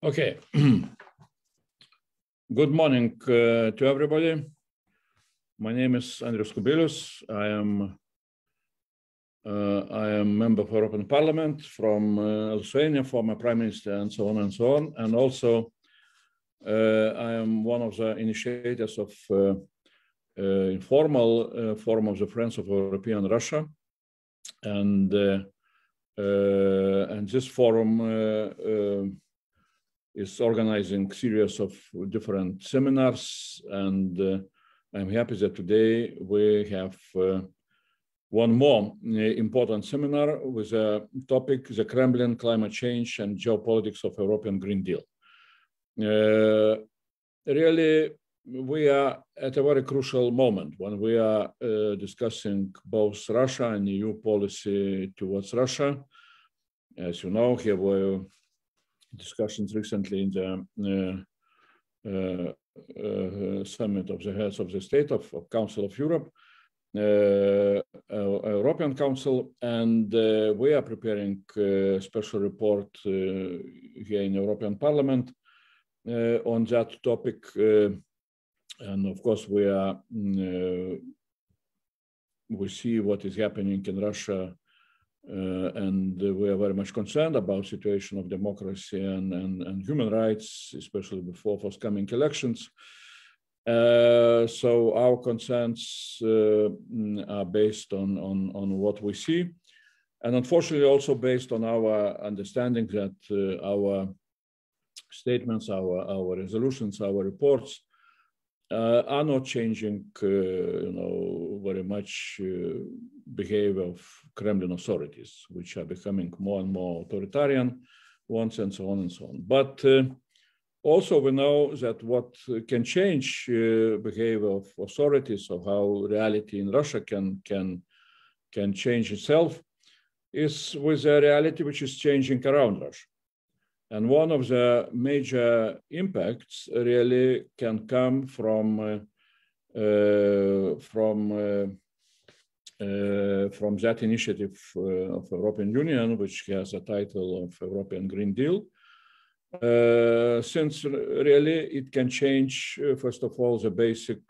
Okay. Good morning to everybody. My name is Andrius Kubilius. I am member of European Parliament from Lithuania, former Prime Minister, and so on and so on. And also, I am one of the initiators of informal Forum of the Friends of European Russia, and this forum is organizing series of different seminars, and I'm happy that today we have one more important seminar with a topic: the Kremlin, climate change, and geopolitics of European Green Deal. Really, we are at a very crucial moment when we are discussing both Russia and EU policy towards Russia. As you know, here were discussions recently in the summit of the heads of the state of Council of Europe, European Council, and we are preparing a special report here in European Parliament on that topic. And of course, we see what is happening in Russia, and we are very much concerned about situation of democracy and human rights, especially before forthcoming elections. So our concerns are based on what we see, and unfortunately also based on our understanding that our statements, our resolutions, our reports are not changing, very much behavior of Kremlin authorities, which are becoming more and more authoritarian ones, and so on and so on. But also we know that what can change behavior of authorities, or how reality in Russia can change itself, is with a reality which is changing around Russia. And one of the major impacts really can come from that initiative of European Union, which has a title of European Green Deal, since really it can change, first of all, the basic,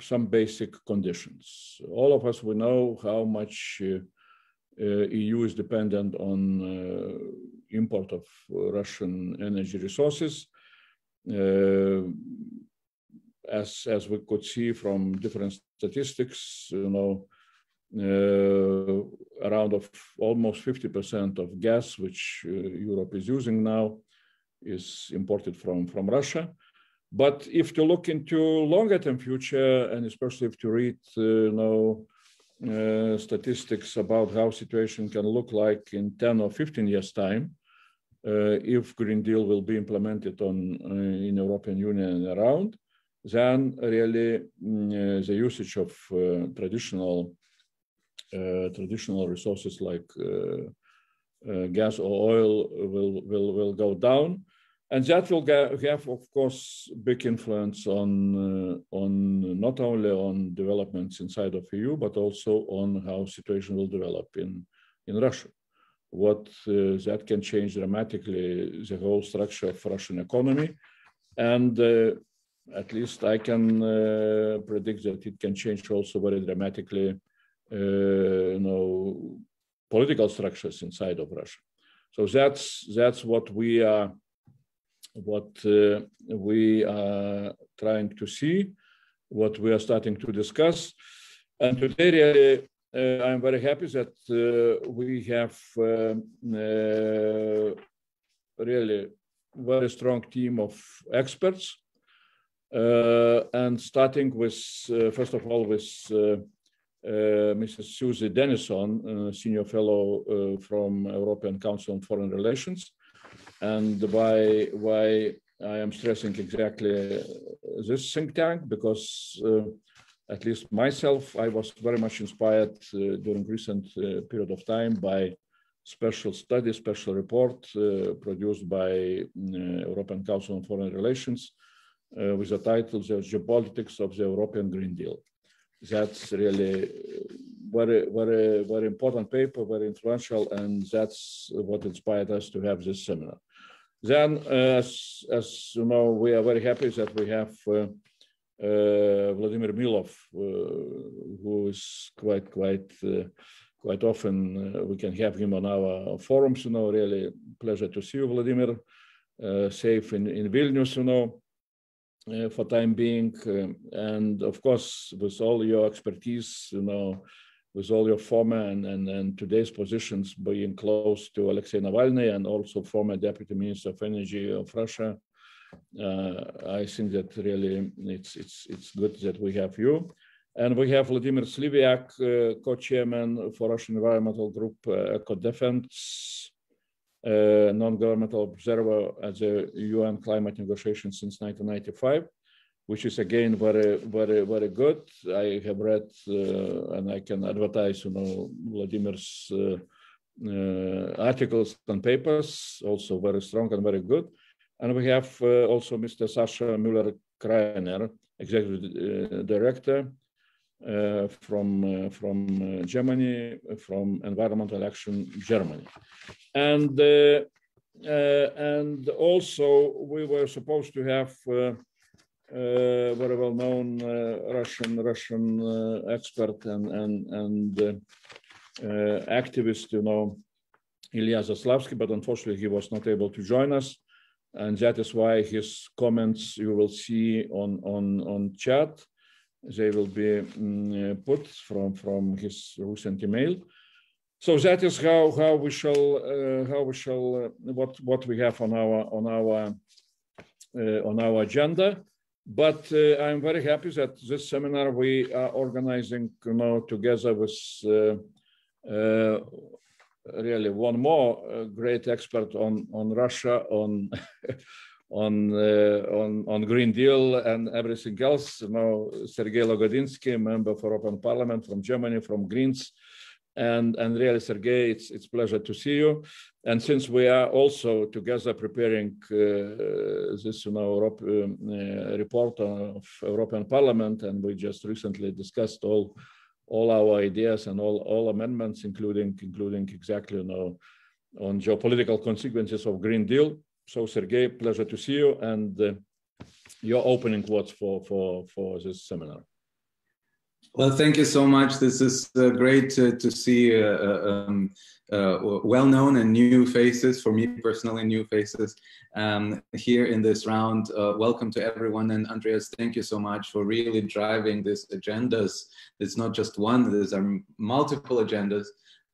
some basic conditions. All of us, we know how much EU is dependent on import of Russian energy resources. As we could see from different statistics, around almost 50% of gas which Europe is using now is imported from Russia. But if to look into longer term future, and especially if to read statistics about how situation can look like in 10 or 15 years time, if Green Deal will be implemented in European Union and around, then really the usage of traditional resources like gas or oil will go down, and that will have, of course, big influence on not only on developments inside of EU, but also on how situation will develop in Russia. What that can change dramatically the whole structure of Russian economy, and at least I can predict that it can change also very dramatically, political structures inside of Russia. So that's what we are trying to see, what we are starting to discuss. And today, really, I'm very happy that we have really very strong team of experts, and starting with, first of all, with Mrs. Susi Dennison, Senior Fellow from European Council on Foreign Relations. And why I am stressing exactly this think tank, because at least myself, I was very much inspired during recent period of time by special study, special report produced by European Council on Foreign Relations with the title, The Geopolitics of the European Green Deal. That's really very, very, very important paper, very influential, and that's what inspired us to have this seminar. Then, as you know, we are very happy that we have Vladimir Milov, who is quite often we can have him on our forums. You know, really pleasure to see you, Vladimir. Safe in Vilnius, you know, for time being, and of course with all your expertise, you know, with all your former and today's positions, being close to Alexei Navalny and also former Deputy Minister of Energy of Russia. I think that really it's good that we have you. And we have Vladimir Slivyak, co-chairman for Russian environmental group Ecodefense, non-governmental observer at the UN climate negotiations since 1995, which is again very good. I have read and I can advertise, you know, Vladimir's articles and papers, also very strong and very good. And we have also Mr. Sacha Muller-Kraenner, executive director from Germany, from Environmental Action Germany. And also we were supposed to have very well-known Russian expert and activist, you know, Ilya Zaslavsky, but unfortunately he was not able to join us. And that is why his comments you will see on chat. They will be put from his recent email. So that is how we shall what we have on our agenda. But I'm very happy that this seminar we are organizing, you know, together with really one more great expert on Russia, on Green Deal and everything else. You know, Sergey S.Lagodinsky, member for European Parliament from Germany, from Greens. And really, Sergey, it's a pleasure to see you. And since we are also together preparing this, you know, report of European Parliament, and we just recently discussed all our ideas and all amendments, including exactly, you know, on geopolitical consequences of Green Deal. So, Sergey, pleasure to see you, and your opening words for this seminar. Well, thank you so much. This is great to see well-known and new faces, for me personally, new faces here in this round. Welcome to everyone. And Andrius, thank you so much for really driving these agendas. It's not just one, there's multiple agendas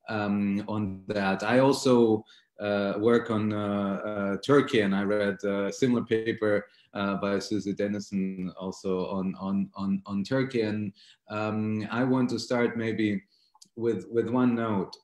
on that. I also work on Turkey, and I read a similar paper by Susi Dennison also on Turkey. And I want to start maybe with one note.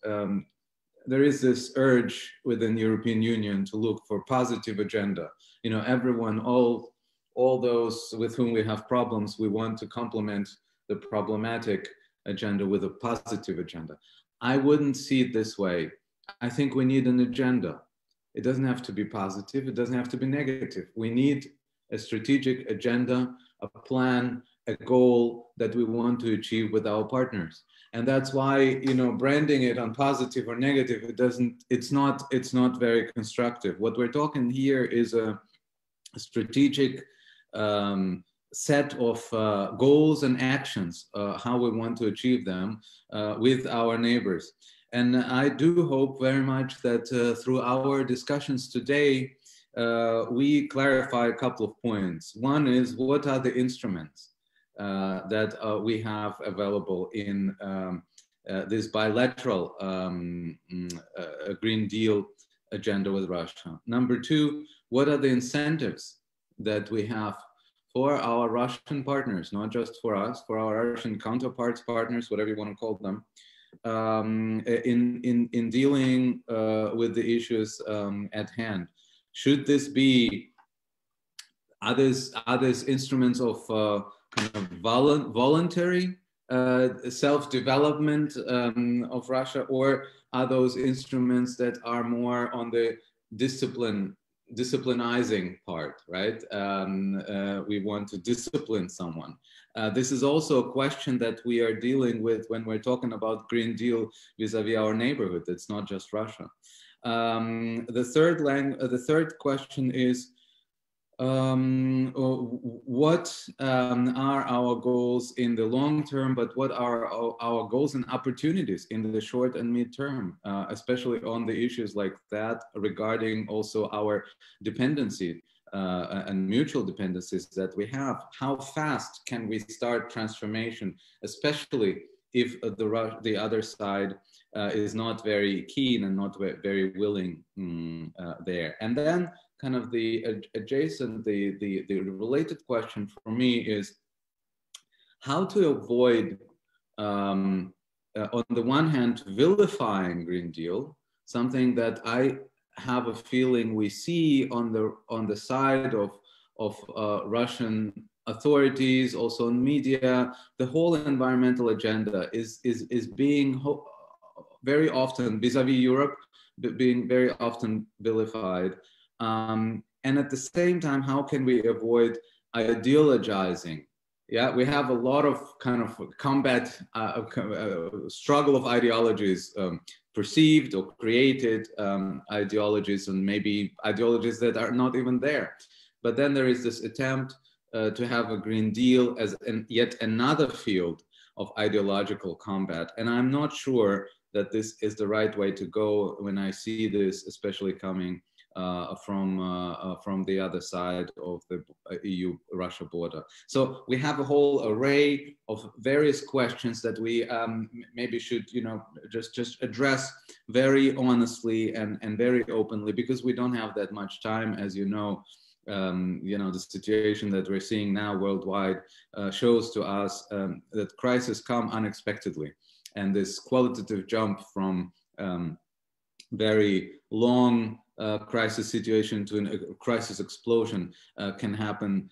There is this urge within the European Union to look for positive agenda. You know, everyone, all those with whom we have problems, we want to complement the problematic agenda with a positive agenda. I wouldn't see it this way. I think we need an agenda. It doesn't have to be positive. It doesn't have to be negative. We need a strategic agenda, a plan, a goal that we want to achieve with our partners. And that's why, you know, branding it on positive or negative, it's not very constructive. What we're talking here is a strategic set of goals and actions, how we want to achieve them with our neighbors. And I do hope very much that through our discussions today, we clarify a couple of points. One is, what are the instruments that we have available in this bilateral Green Deal agenda with Russia? Number two, what are the incentives that we have for our Russian partners, not just for us, for our Russian counterparts, partners, whatever you want to call them, in dealing with the issues at hand? Should this be others instruments of kind of voluntary self-development of Russia, or are those instruments that are more on the disciplinizing part, right? We want to discipline someone. This is also a question that we are dealing with when we're talking about Green Deal vis-a-vis our neighborhood. It's not just Russia. The third question is, what are our goals in the long term, but what are our goals and opportunities in the short and mid-term, especially on the issues like that, regarding also our dependency and mutual dependencies that we have. How fast can we start transformation, especially if the other side is not very keen and not very willing there? And then kind of the adjacent, the related question for me is how to avoid, on the one hand, vilifying Green Deal, something that I have a feeling we see on the side of Russian authorities, also in media. The whole environmental agenda is being very often, vis-a-vis Europe, being very often vilified. And at the same time, how can we avoid ideologizing? Yeah, we have a lot of kind of combat, struggle of ideologies, perceived or created ideologies, and maybe ideologies that are not even there. But then there is this attempt to have a Green Deal as yet another field of ideological combat. And I'm not sure that this is the right way to go when I see this, especially coming from the other side of the EU-Russia border. So we have a whole array of various questions that we maybe should, just address very honestly and very openly, because we don't have that much time. As you know, the situation that we're seeing now worldwide shows to us that crises come unexpectedly, and this qualitative jump from very long crisis situation to a crisis explosion can happen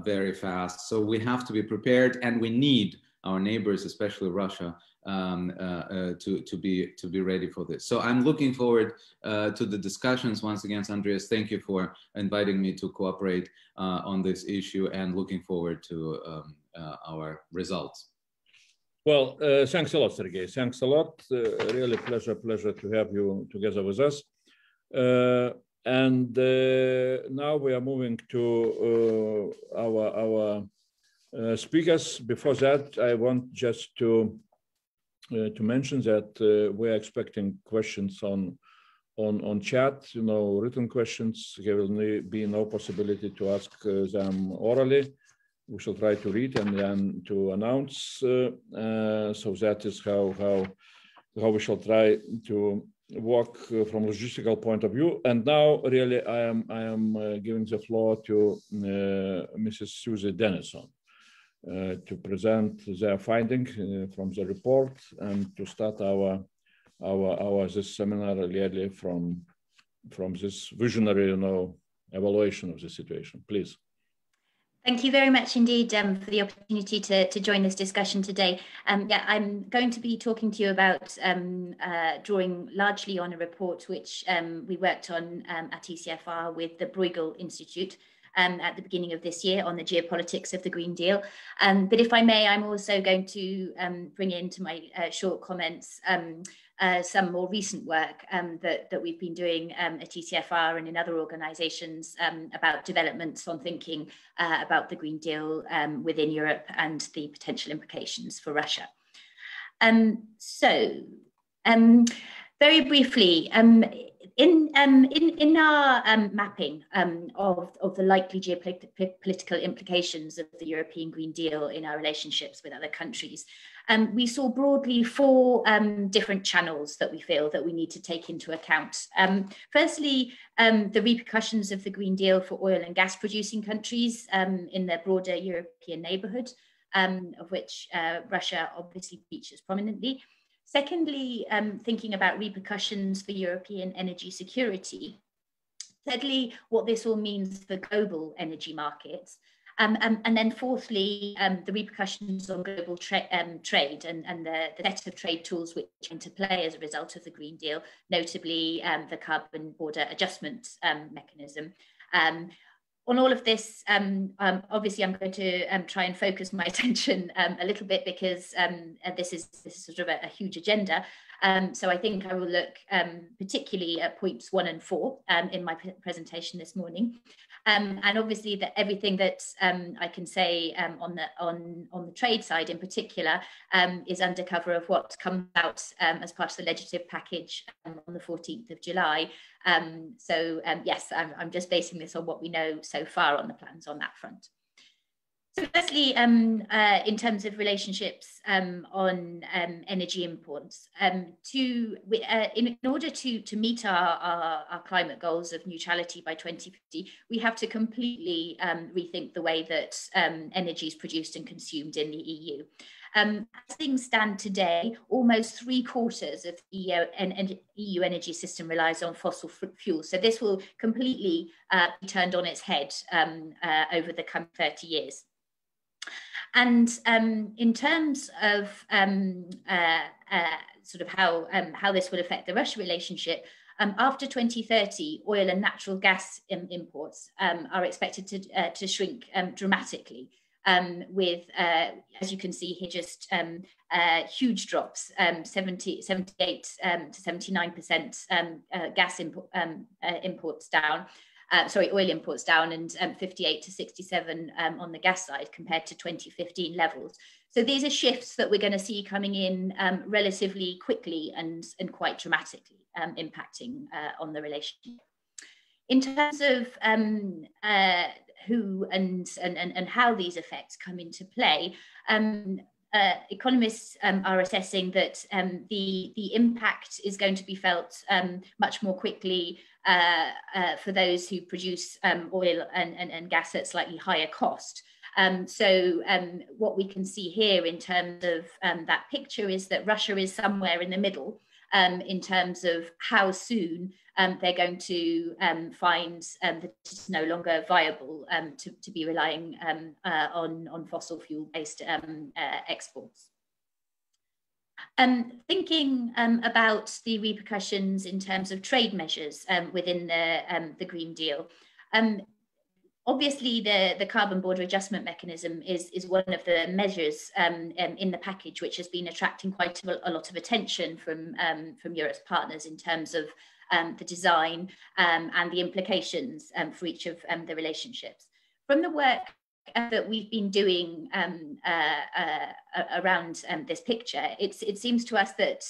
very fast. So we have to be prepared, and we need our neighbors, especially Russia, to be ready for this. So I'm looking forward to the discussions. Once again, Andrius, thank you for inviting me to cooperate on this issue, and looking forward to our results. Well, thanks a lot, Sergey. Thanks a lot. Really pleasure to have you together with us. And now we are moving to our speakers. Before that, I want just to mention that we're expecting questions on chat, written questions. There will be no possibility to ask them orally. We shall try to read and then to announce. So that is how we shall try to work from a logistical point of view. And now, really, I am giving the floor to Mrs. Susi Dennison to present their finding from the report and to start this seminar really from this visionary, evaluation of the situation. Please. Thank you very much indeed for the opportunity to join this discussion today. I'm going to be talking to you about drawing largely on a report which we worked on at ECFR with the Bruegel Institute at the beginning of this year on the geopolitics of the Green Deal. But if I may, I'm also going to bring into my short comments some more recent work that we've been doing at ECFR and in other organisations about developments on thinking about the Green Deal within Europe and the potential implications for Russia. Very briefly, in our mapping of the likely geopolitical implications of the European Green Deal in our relationships with other countries, we saw broadly 4 different channels that we feel that we need to take into account. Firstly, the repercussions of the Green Deal for oil and gas producing countries in their broader European neighbourhood, of which Russia obviously features prominently. Secondly, thinking about repercussions for European energy security. Thirdly, what this all means for global energy markets. And then fourthly, the repercussions on global trade and the set of trade tools which come into play as a result of the Green Deal, notably the carbon border adjustment mechanism. on all of this, obviously I'm going to try and focus my attention a little bit, because this is sort of a huge agenda. So I think I will look particularly at points 1 and 4 in my presentation this morning. And obviously that everything that I can say on the trade side in particular is under cover of what comes out as part of the legislative package on the 14th of July. Yes, I'm just basing this on what we know so far on the plans on that front. So firstly, in terms of relationships on energy imports, in order to meet our climate goals of neutrality by 2050, we have to completely rethink the way that energy is produced and consumed in the EU. As things stand today, almost 3/4 of the EU energy system relies on fossil fuels. So this will completely be turned on its head over the coming 30 years. And in terms of sort of how this will affect the Russia relationship, after 2030, oil and natural gas imports are expected to shrink dramatically, with, as you can see here, just huge drops, 78 to 79% gas imports down. Oil imports down, and 58 to 67 on the gas side compared to 2015 levels. So these are shifts that we're going to see coming in relatively quickly and quite dramatically, impacting on the relationship. In terms of who and how these effects come into play, economists are assessing that the impact is going to be felt much more quickly for those who produce oil and gas at slightly higher cost. What we can see here in terms of that picture is that Russia is somewhere in the middle in terms of how soon they're going to find that it's no longer viable to be relying on fossil fuel-based exports. Thinking about the repercussions in terms of trade measures within the Green Deal, obviously the carbon border adjustment mechanism is one of the measures in the package which has been attracting quite a lot of attention from Europe's partners in terms of the design and the implications for each of the relationships. From the work that we've been doing around this picture, it seems to us that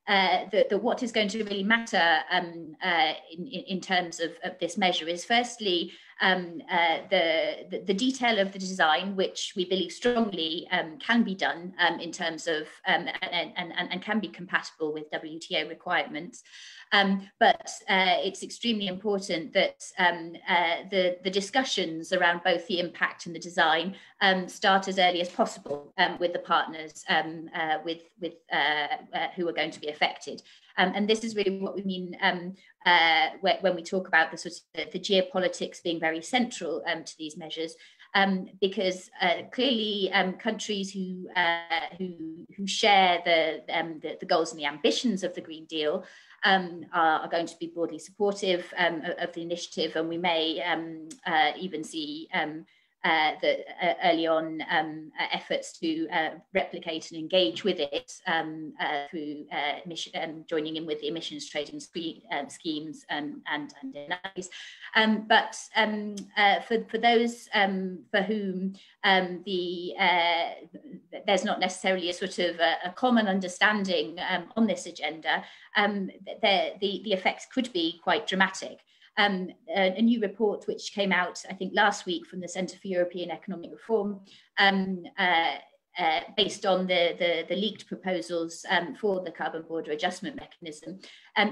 that what is going to really matter in terms of this measure is firstly the detail of the design, which we believe strongly can be done in terms of and can be compatible with WTO requirements. But it's extremely important that the discussions around both the impact and the design start as early as possible with the partners who are going to be affected. And this is really what we mean when we talk about the sort of the geopolitics being very central to these measures, because clearly countries who share the goals and the ambitions of the Green Deal are going to be broadly supportive of the initiative, and we may even see that early on efforts to replicate and engage with it through joining in with the emissions trading schemes and denies. But for those for whom there's not necessarily a sort of a common understanding on this agenda, the effects could be quite dramatic. A new report which came out, I think, last week from the Centre for European Economic Reform, based on the leaked proposals for the carbon border adjustment mechanism,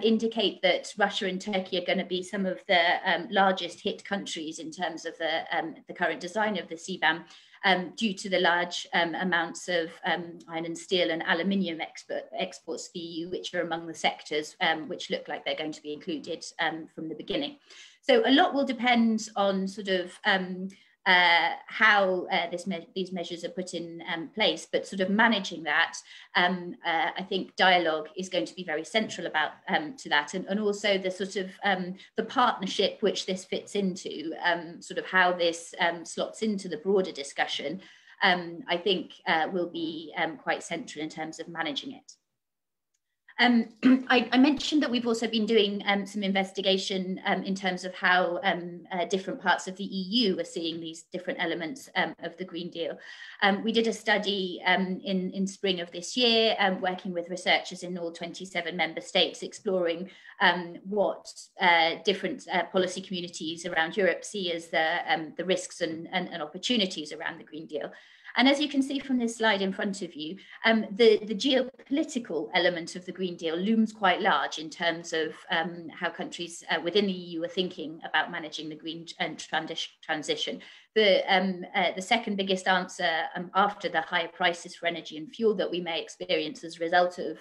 indicate that Russia and Turkey are going to be some of the largest hit countries in terms of the current design of the CBAM, due to the large amounts of iron and steel and aluminium exports to the EU, which are among the sectors which look like they're going to be included from the beginning. So a lot will depend on sort of how these measures are put in place, but sort of managing that, I think dialogue is going to be very central about to that, and also the sort of the partnership which this fits into, sort of how this slots into the broader discussion, I think will be quite central in terms of managing it. I mentioned that we've also been doing some investigation in terms of how different parts of the EU are seeing these different elements of the Green Deal. We did a study in spring of this year, working with researchers in all 27 member states, exploring what different policy communities around Europe see as the risks and opportunities around the Green Deal. And as you can see from this slide in front of you, the geopolitical element of the Green Deal looms quite large in terms of how countries within the EU are thinking about managing the green transition. The second biggest answer after the higher prices for energy and fuel that we may experience as a result of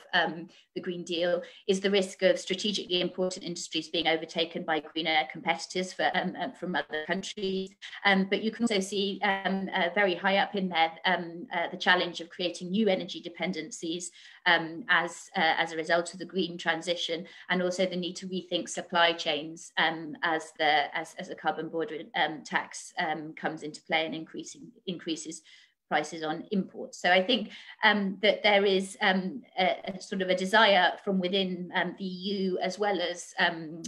the Green Deal is the risk of strategically important industries being overtaken by greener competitors from other countries. But you can also see very high up in there the challenge of creating new energy dependencies as a result of the green transition, and also the need to rethink supply chains as a carbon border tax comes into play and increases prices on imports. So I think that there is a sort of a desire from within the EU, as well as an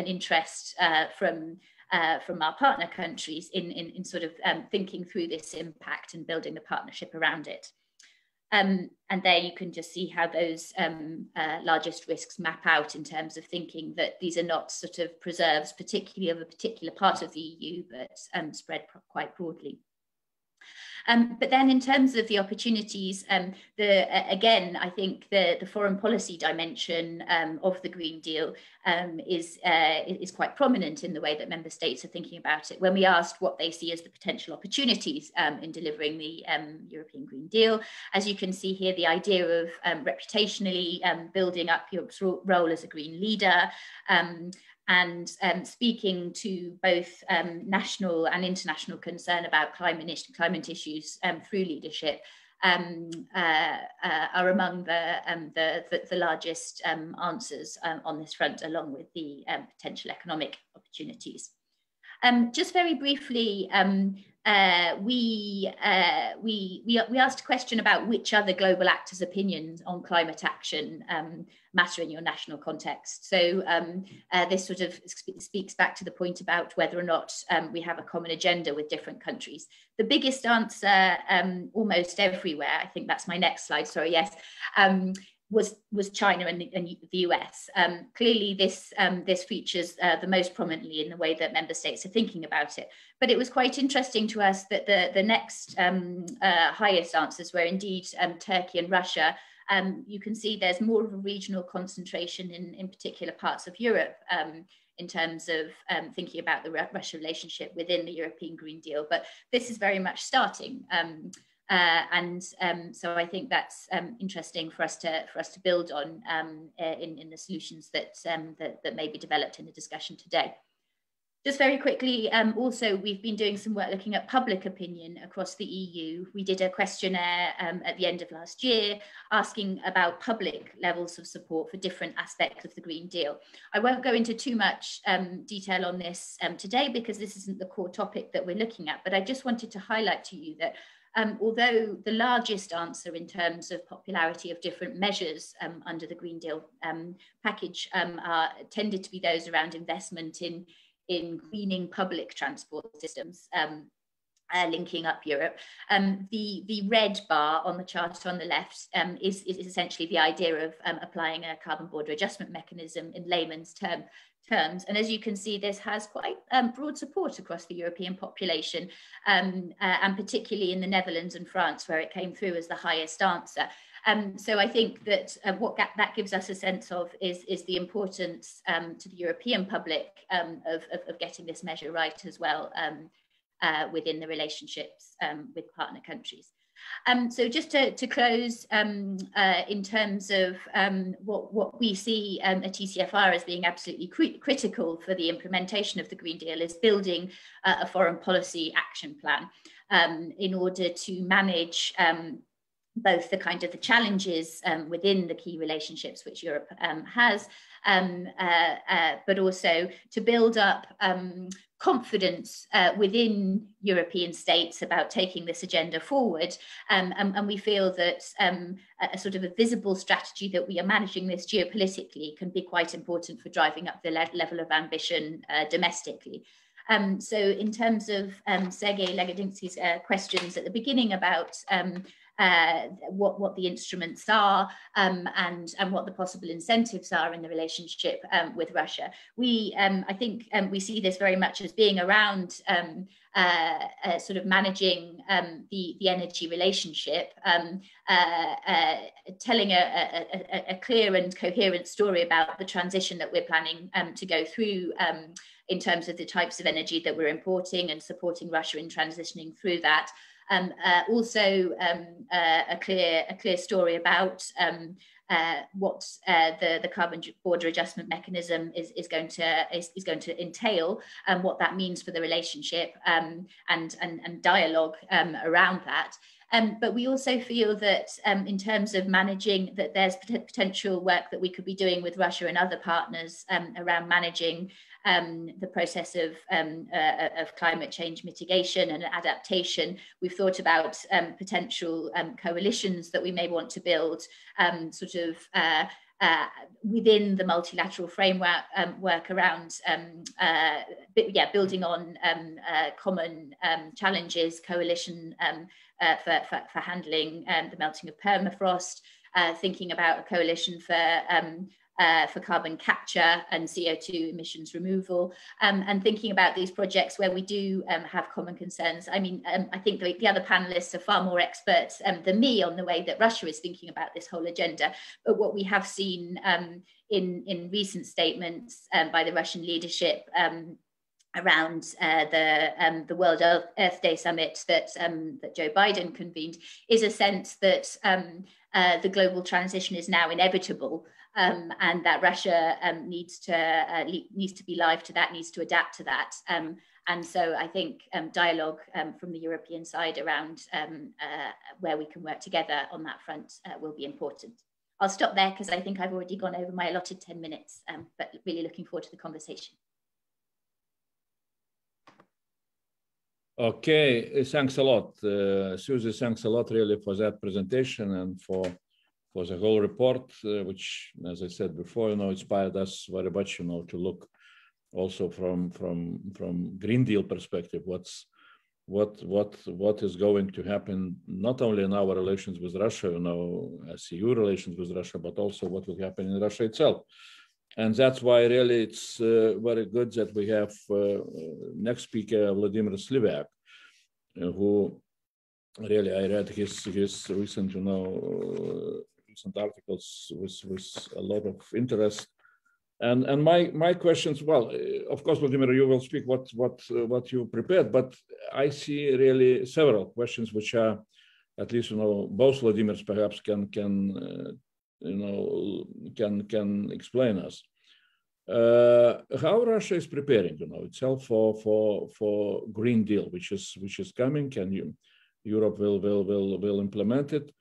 interest from our partner countries in sort of thinking through this impact and building the partnership around it. And there you can just see how those largest risks map out in terms of thinking that these are not sort of preserves particularly of a particular part of the EU, but spread quite broadly. But then in terms of the opportunities, again, I think the foreign policy dimension of the Green Deal is quite prominent in the way that member states are thinking about it. When we asked what they see as the potential opportunities in delivering the European Green Deal, as you can see here, the idea of reputationally building up Europe's role as a green leader, and speaking to both national and international concern about climate issues through leadership are among the largest answers on this front, along with the potential economic opportunities. Just very briefly, we asked a question about which other global actors' opinions on climate action matter in your national context. So this sort of speaks back to the point about whether or not we have a common agenda with different countries. The biggest answer almost everywhere, I think that's my next slide, sorry, yes, was China and the US. Clearly this features the most prominently in the way that member states are thinking about it. But it was quite interesting to us that the next highest answers were indeed Turkey and Russia. You can see there's more of a regional concentration in particular parts of Europe in terms of thinking about the Russia relationship within the European Green Deal. But this is very much starting. So I think that's interesting for us to build on in the solutions that may be developed in the discussion today. Just very quickly, also we've been doing some work looking at public opinion across the EU. We did a questionnaire at the end of last year asking about public levels of support for different aspects of the Green Deal. I won't go into too much detail on this today because this isn't the core topic that we're looking at, but I just wanted to highlight to you that although the largest answer in terms of popularity of different measures under the Green Deal package tended to be those around investment in greening public transport systems, linking up Europe. The red bar on the chart on the left is essentially the idea of applying a carbon border adjustment mechanism in layman's terms. And as you can see, this has quite broad support across the European population, and particularly in the Netherlands and France, where it came through as the highest answer. So I think that what that gives us a sense of is the importance to the European public of getting this measure right as well within the relationships with partner countries. So just to close, in terms of what we see at ECFR as being absolutely critical for the implementation of the Green Deal is building a foreign policy action plan in order to manage both the kind of the challenges within the key relationships which Europe has, but also to build up confidence within European states about taking this agenda forward. And we feel that a sort of a visible strategy that we are managing this geopolitically can be quite important for driving up the level of ambition domestically. So in terms of Sergey Lagodinsky's questions at the beginning about what the instruments are and what the possible incentives are in the relationship with Russia. I think we see this very much as being around sort of managing the energy relationship, telling a clear and coherent story about the transition that we're planning to go through in terms of the types of energy that we're importing and supporting Russia in transitioning through that. Also a clear story about what the carbon border adjustment mechanism is going to entail and what that means for the relationship and dialogue around that. But we also feel that in terms of managing that there's potential work that we could be doing with Russia and other partners around managing the process of climate change mitigation and adaptation. We've thought about potential coalitions that we may want to build sort of within the multilateral framework work around building on common challenges, coalition for handling the melting of permafrost, thinking about a coalition for carbon capture and CO2 emissions removal, and thinking about these projects where we do have common concerns. I mean, I think the other panelists are far more experts than me on the way that Russia is thinking about this whole agenda. But what we have seen in recent statements by the Russian leadership around the World Earth Day summit that Joe Biden convened is a sense that the global transition is now inevitable. And that Russia needs to be live to that, needs to adapt to that. And so I think dialogue from the European side around where we can work together on that front will be important. I'll stop there because I think I've already gone over my allotted 10 minutes, but really looking forward to the conversation. Okay, thanks a lot. Susi, thanks a lot really for that presentation and for the whole report, which, as I said before, inspired us very much, to look also from Green Deal perspective, what is going to happen not only in our relations with Russia, as EU relations with Russia, but also what will happen in Russia itself. And that's why really it's very good that we have next speaker, Vladimir Slivyak, who really I read his recent, recent articles with a lot of interest. And my questions, well, of course, Vladimir, you will speak what you prepared, but I see really several questions which are, at least, both Vladimirs perhaps can explain us. How Russia is preparing, itself for Green Deal, which is coming, and Europe will implement it,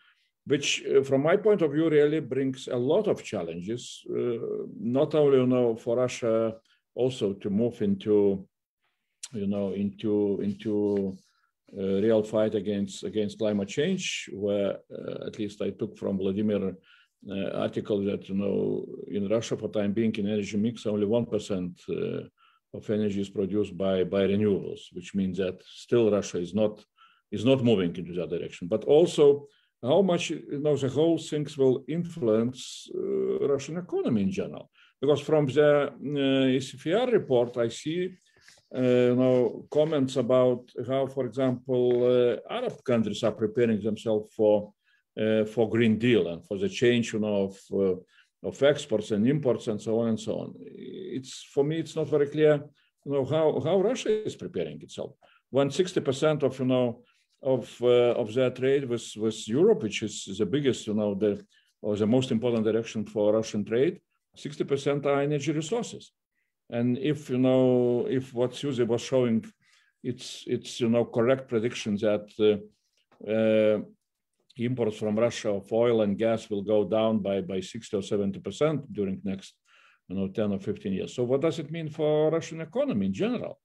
which, from my point of view, really brings a lot of challenges, not only for Russia, also to move into real fight against climate change, where at least I took from Vladimir article that in Russia for time being in energy mix only 1% of energy is produced by renewables, which means that still Russia is not moving into that direction. But also how much the whole things will influence Russian economy in general, because from the ECFR report I see comments about how, for example, Arab countries are preparing themselves for Green Deal and for the change of exports and imports and so on and so on. For me it's not very clear how Russia is preparing itself when 60% of their trade with Europe, which is the biggest, the most important direction for Russian trade. 60% are energy resources. And if what Susi was showing, it's correct prediction that imports from Russia of oil and gas will go down by 60 or 70% during next 10 or 15 years. So what does it mean for Russian economy in general?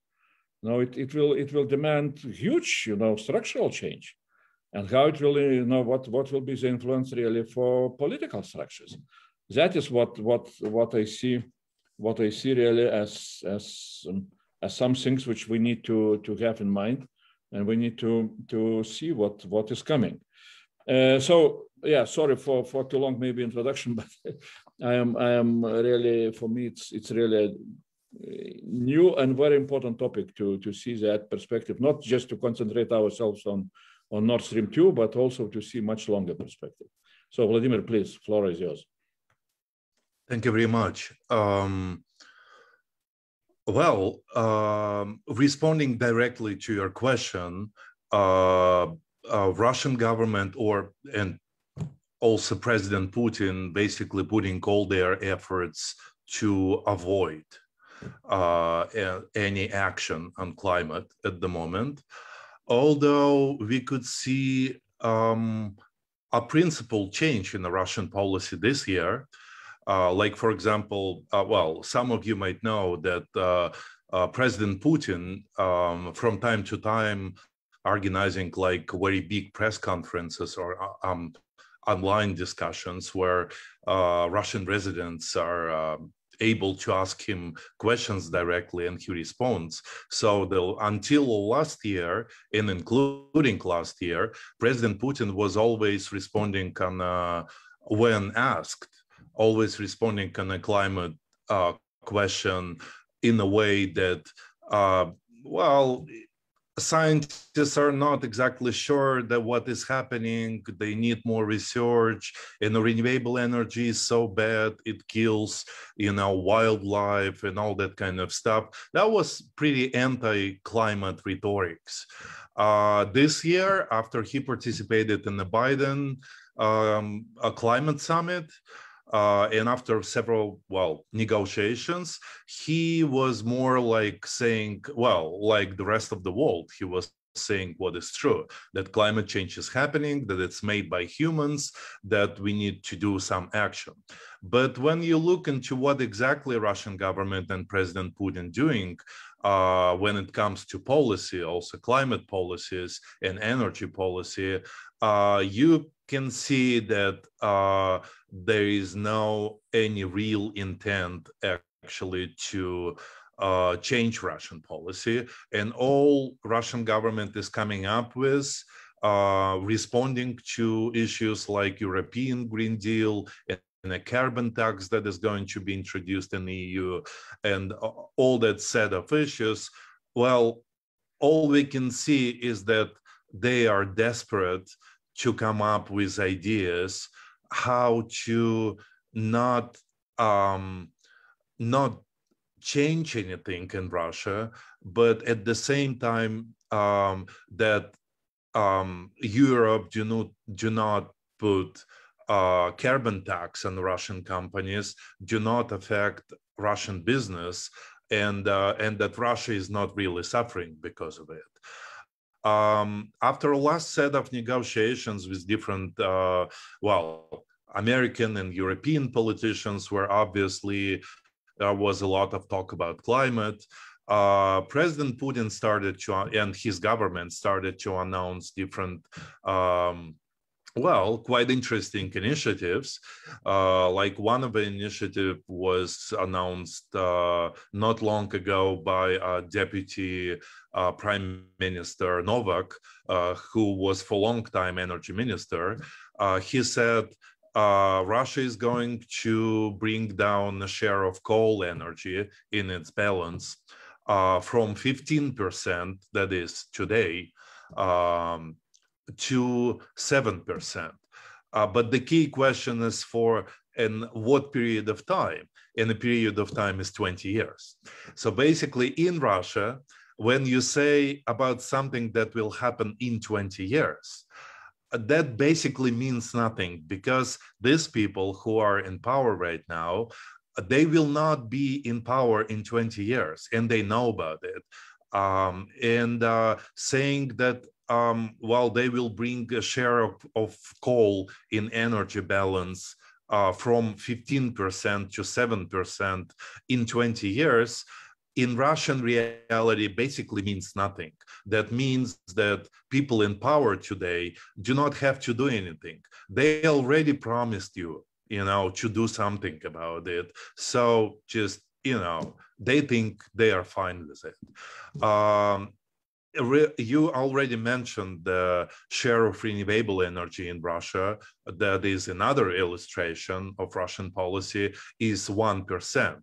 It will demand huge structural change, and how it really what will be the influence really for political structures. That is what I see really as some things which we need to have in mind, and we need to see what is coming. So yeah, sorry for too long maybe introduction, but I am really, for me it's really a new and very important topic to see that perspective, not just to concentrate ourselves on Nord Stream 2, but also to see much longer perspective. So Vladimir, please, floor is yours. Thank you very much. Responding directly to your question, Russian government and also President Putin basically putting all their efforts to avoid any action on climate at the moment. Although we could see a principal change in the Russian policy this year, like for example, some of you might know that President Putin from time to time organizing like very big press conferences or online discussions where Russian residents are able to ask him questions directly, and he responds. So until last year, and including last year, President Putin was always responding on when asked, always responding on a climate question in a way that, scientists are not exactly sure that what is happening. They need more research, and renewable energy is so bad it kills, wildlife and all that kind of stuff. That was pretty anti-climate rhetorics. This year, after he participated in the Biden climate summit, and after several, negotiations, he was more like saying, like the rest of the world, he was saying what is true, that climate change is happening, that it's made by humans, that we need to do some action. But when you look into what exactly Russian government and President Putin doing when it comes to policy, also climate policies and energy policy, you can see that there is no any real intent actually to change Russian policy, and all Russian government is coming up with responding to issues like European Green Deal and a carbon tax that is going to be introduced in the EU, and all that set of issues. Well, all we can see is that they are desperate to come up with ideas how to not change anything in Russia, but at the same time that Europe do not put carbon tax on Russian companies, do not affect Russian business, and that Russia is not really suffering because of it. After a last set of negotiations with different, American and European politicians, where obviously there was a lot of talk about climate, President Putin started to, and his government started to announce different, quite interesting initiatives. Like one of the initiatives was announced not long ago by Deputy Prime Minister Novak, who was for a long time energy minister. He said Russia is going to bring down the share of coal energy in its balance from 15%, that is today, to 7%. But the key question is in what period of time? And the period of time is 20 years. So basically in Russia, when you say about something that will happen in 20 years, that basically means nothing, because these people who are in power right now, they will not be in power in 20 years, and they know about it. Saying that, well, they will bring a share of coal in energy balance from 15% to 7% in 20 years, in Russian reality basically means nothing. That means that people in power today do not have to do anything. They already promised you, to do something about it. So just, they think they are fine with it. You already mentioned the share of renewable energy in Russia. That is another illustration of Russian policy, is 1%.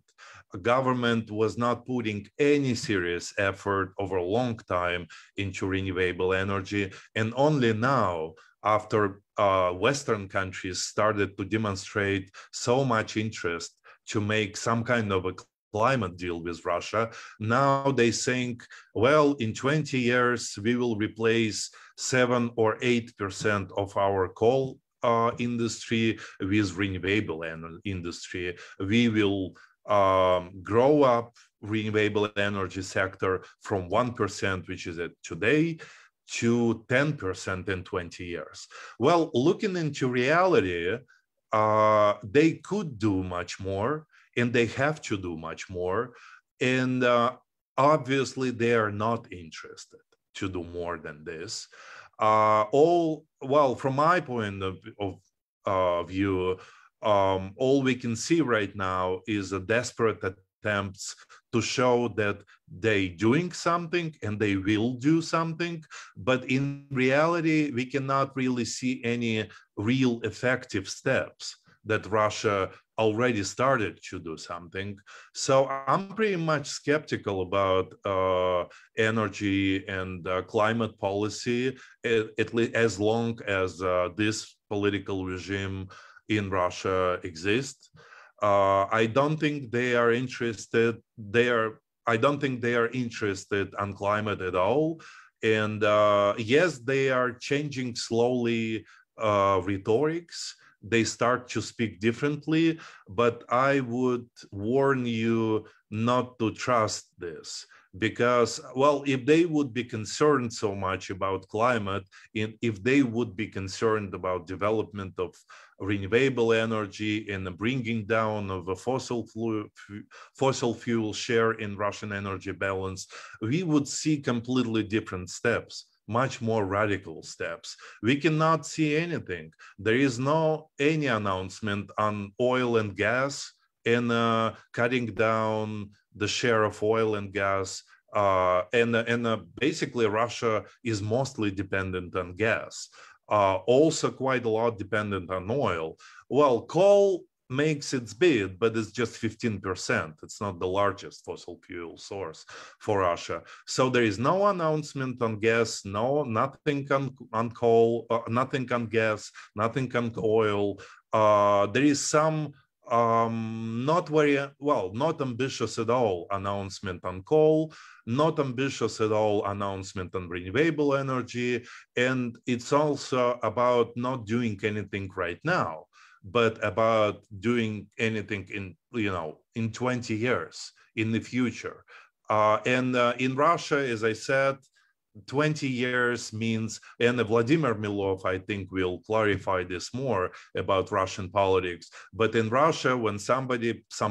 Government was not putting any serious effort over a long time into renewable energy. And only now, after Western countries started to demonstrate so much interest to make some kind of a climate deal with Russia, now they think, well, in 20 years, we will replace 7 or 8% of our coal industry with renewable industry. We will grow up renewable energy sector from 1%, which is it today, to 10% in 20 years. Well, looking into reality, they could do much more, and they have to do much more. And obviously, they are not interested to do more than this. Well, from my point of view, all we can see right now is a desperate attempts to show that they doing something and they will do something, but in reality, we cannot really see any real effective steps that Russia already started to do something. So I'm pretty much skeptical about energy and climate policy, at least as long as this political regime in Russia exists. I don't think they are interested. I don't think they are interested on climate at all. And yes, they are changing slowly rhetorics. They start to speak differently, but I would warn you not to trust this. Because, well, if they would be concerned so much about climate, if they would be concerned about development of renewable energy and the bringing down of a fossil fuel share in Russian energy balance, we would see completely different steps, much more radical steps. We cannot see anything. There is any announcement on oil and gas and cutting down the share of oil and gas. Basically, Russia is mostly dependent on gas. Also quite a lot dependent on oil. Well, coal makes its bid, but it's just 15%. It's not the largest fossil fuel source for Russia. So there is no announcement on gas, nothing on coal, nothing on gas, nothing on oil. There is some not ambitious at all announcement on coal, not ambitious at all announcement on renewable energy. And it's also about not doing anything right now, but about doing anything in 20 years in the future. In Russia, as I said, 20 years means, and Vladimir Milov, I think, will clarify this more about Russian politics. But in Russia, when some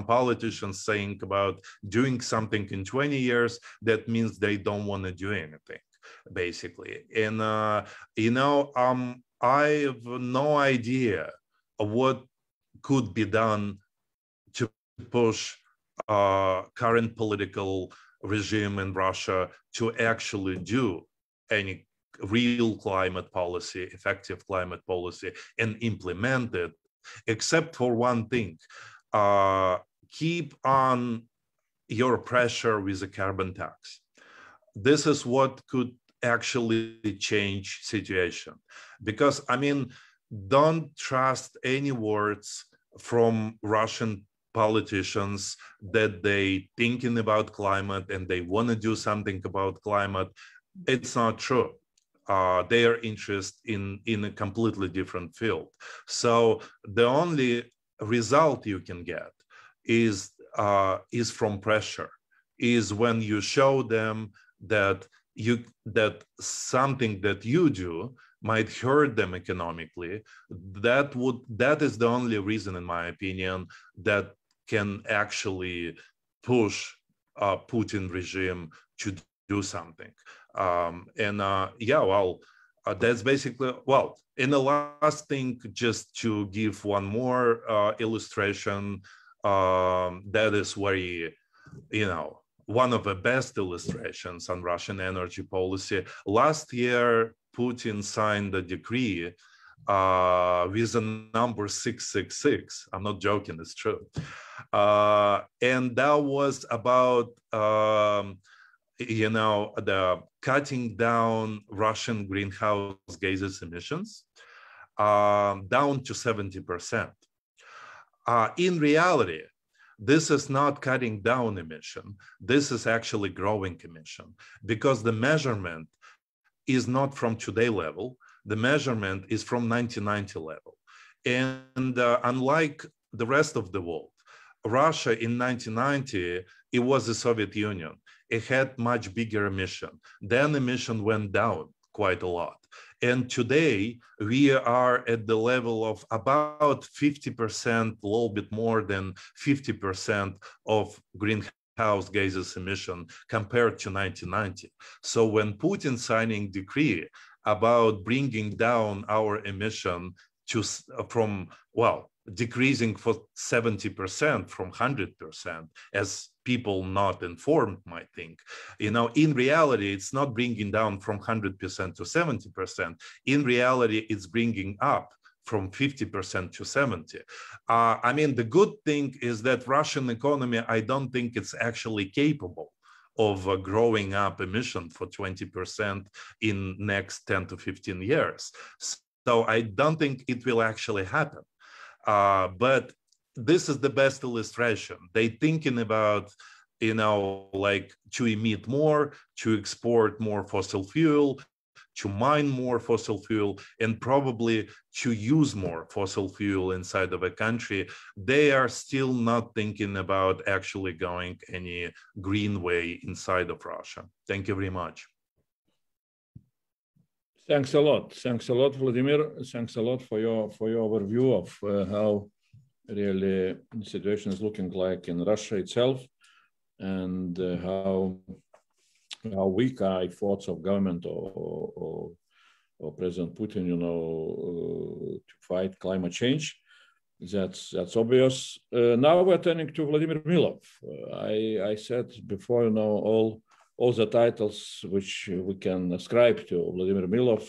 politicians saying about doing something in 20 years, that means they don't want to do anything, basically. And, I have no idea of what could be done to push current political regime in Russia to actually do any real climate policy, effective climate policy, and implement it, except for one thing. Keep on your pressure with a carbon tax. This is what could actually change situation. Because, don't trust any words from Russian politicians that they thinking about climate and they want to do something about climate. It's not true. They are interested in a completely different field. So the only result you can get is from pressure, is when you show them that something that you do might hurt them economically. That is the only reason, in my opinion, that can actually push Putin regime to do something. That's basically, well, in the last thing, just to give one more illustration, that is very, one of the best illustrations on Russian energy policy. Last year, Putin signed a decree with the number 666. I'm not joking, it's true. And that was about, the cutting down Russian greenhouse gases emissions down to 70%. In reality, this is not cutting down emission. This is actually growing emission, because the measurement is not from today level. The measurement is from 1990 level. And unlike the rest of the world, Russia in 1990, it was the Soviet Union. It had much bigger emission. Then emission went down quite a lot. And today we are at the level of about 50%, a little bit more than 50% of greenhouse gases emission compared to 1990. So when Putin signing decree about bringing down our emission to decreasing for 70% from 100%, as people not informed might think. In reality, it's not bringing down from 100% to 70%. In reality, it's bringing up from 50% to 70%. The good thing is that Russian economy, I don't think it's actually capable of growing up emission for 20% in next 10 to 15 years. So I don't think it will actually happen. But this is the best illustration. They thinking about, to emit more, to export more fossil fuel, to mine more fossil fuel, and probably to use more fossil fuel inside of a country. They are still not thinking about actually going any green way inside of Russia. Thank you very much. Thanks a lot. Thanks a lot, Vladimir. Thanks a lot for your overview of how really the situation is looking like in Russia itself, and how weak are efforts of government or President Putin, to fight climate change. That's obvious. Now we're turning to Vladimir Milov. I said before, all the titles which we can ascribe to Vladimir Milov,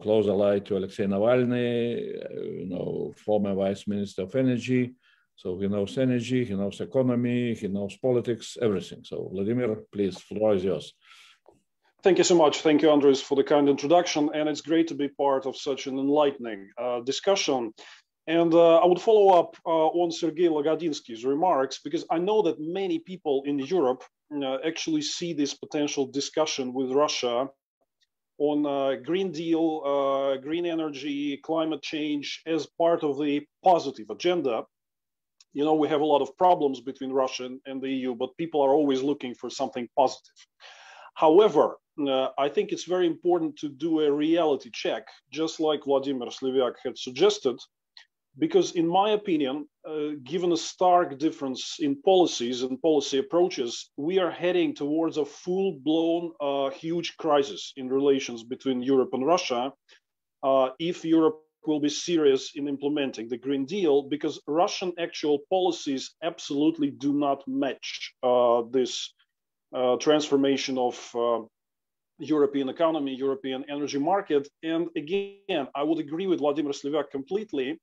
close ally to Alexei Navalny, former Vice Minister of Energy. So he knows energy, he knows economy, he knows politics, everything. So Vladimir, please, floor is yours. Thank you so much. Thank you, Andrius, for the kind introduction. And it's great to be part of such an enlightening discussion. And I would follow up on Sergey Lagodinsky's remarks, because I know that many people in Europe actually see this potential discussion with Russia on Green Deal, green energy, climate change as part of the positive agenda. We have a lot of problems between Russia and the EU, but people are always looking for something positive. However, I think it's very important to do a reality check, just like Vladimir Slivyak had suggested, because in my opinion, given a stark difference in policies and policy approaches, we are heading towards a full-blown huge crisis in relations between Europe and Russia if Europe will be serious in implementing the Green Deal, because Russian actual policies absolutely do not match this transformation of European economy, European energy market. And again, I would agree with Vladimir Slivyak completely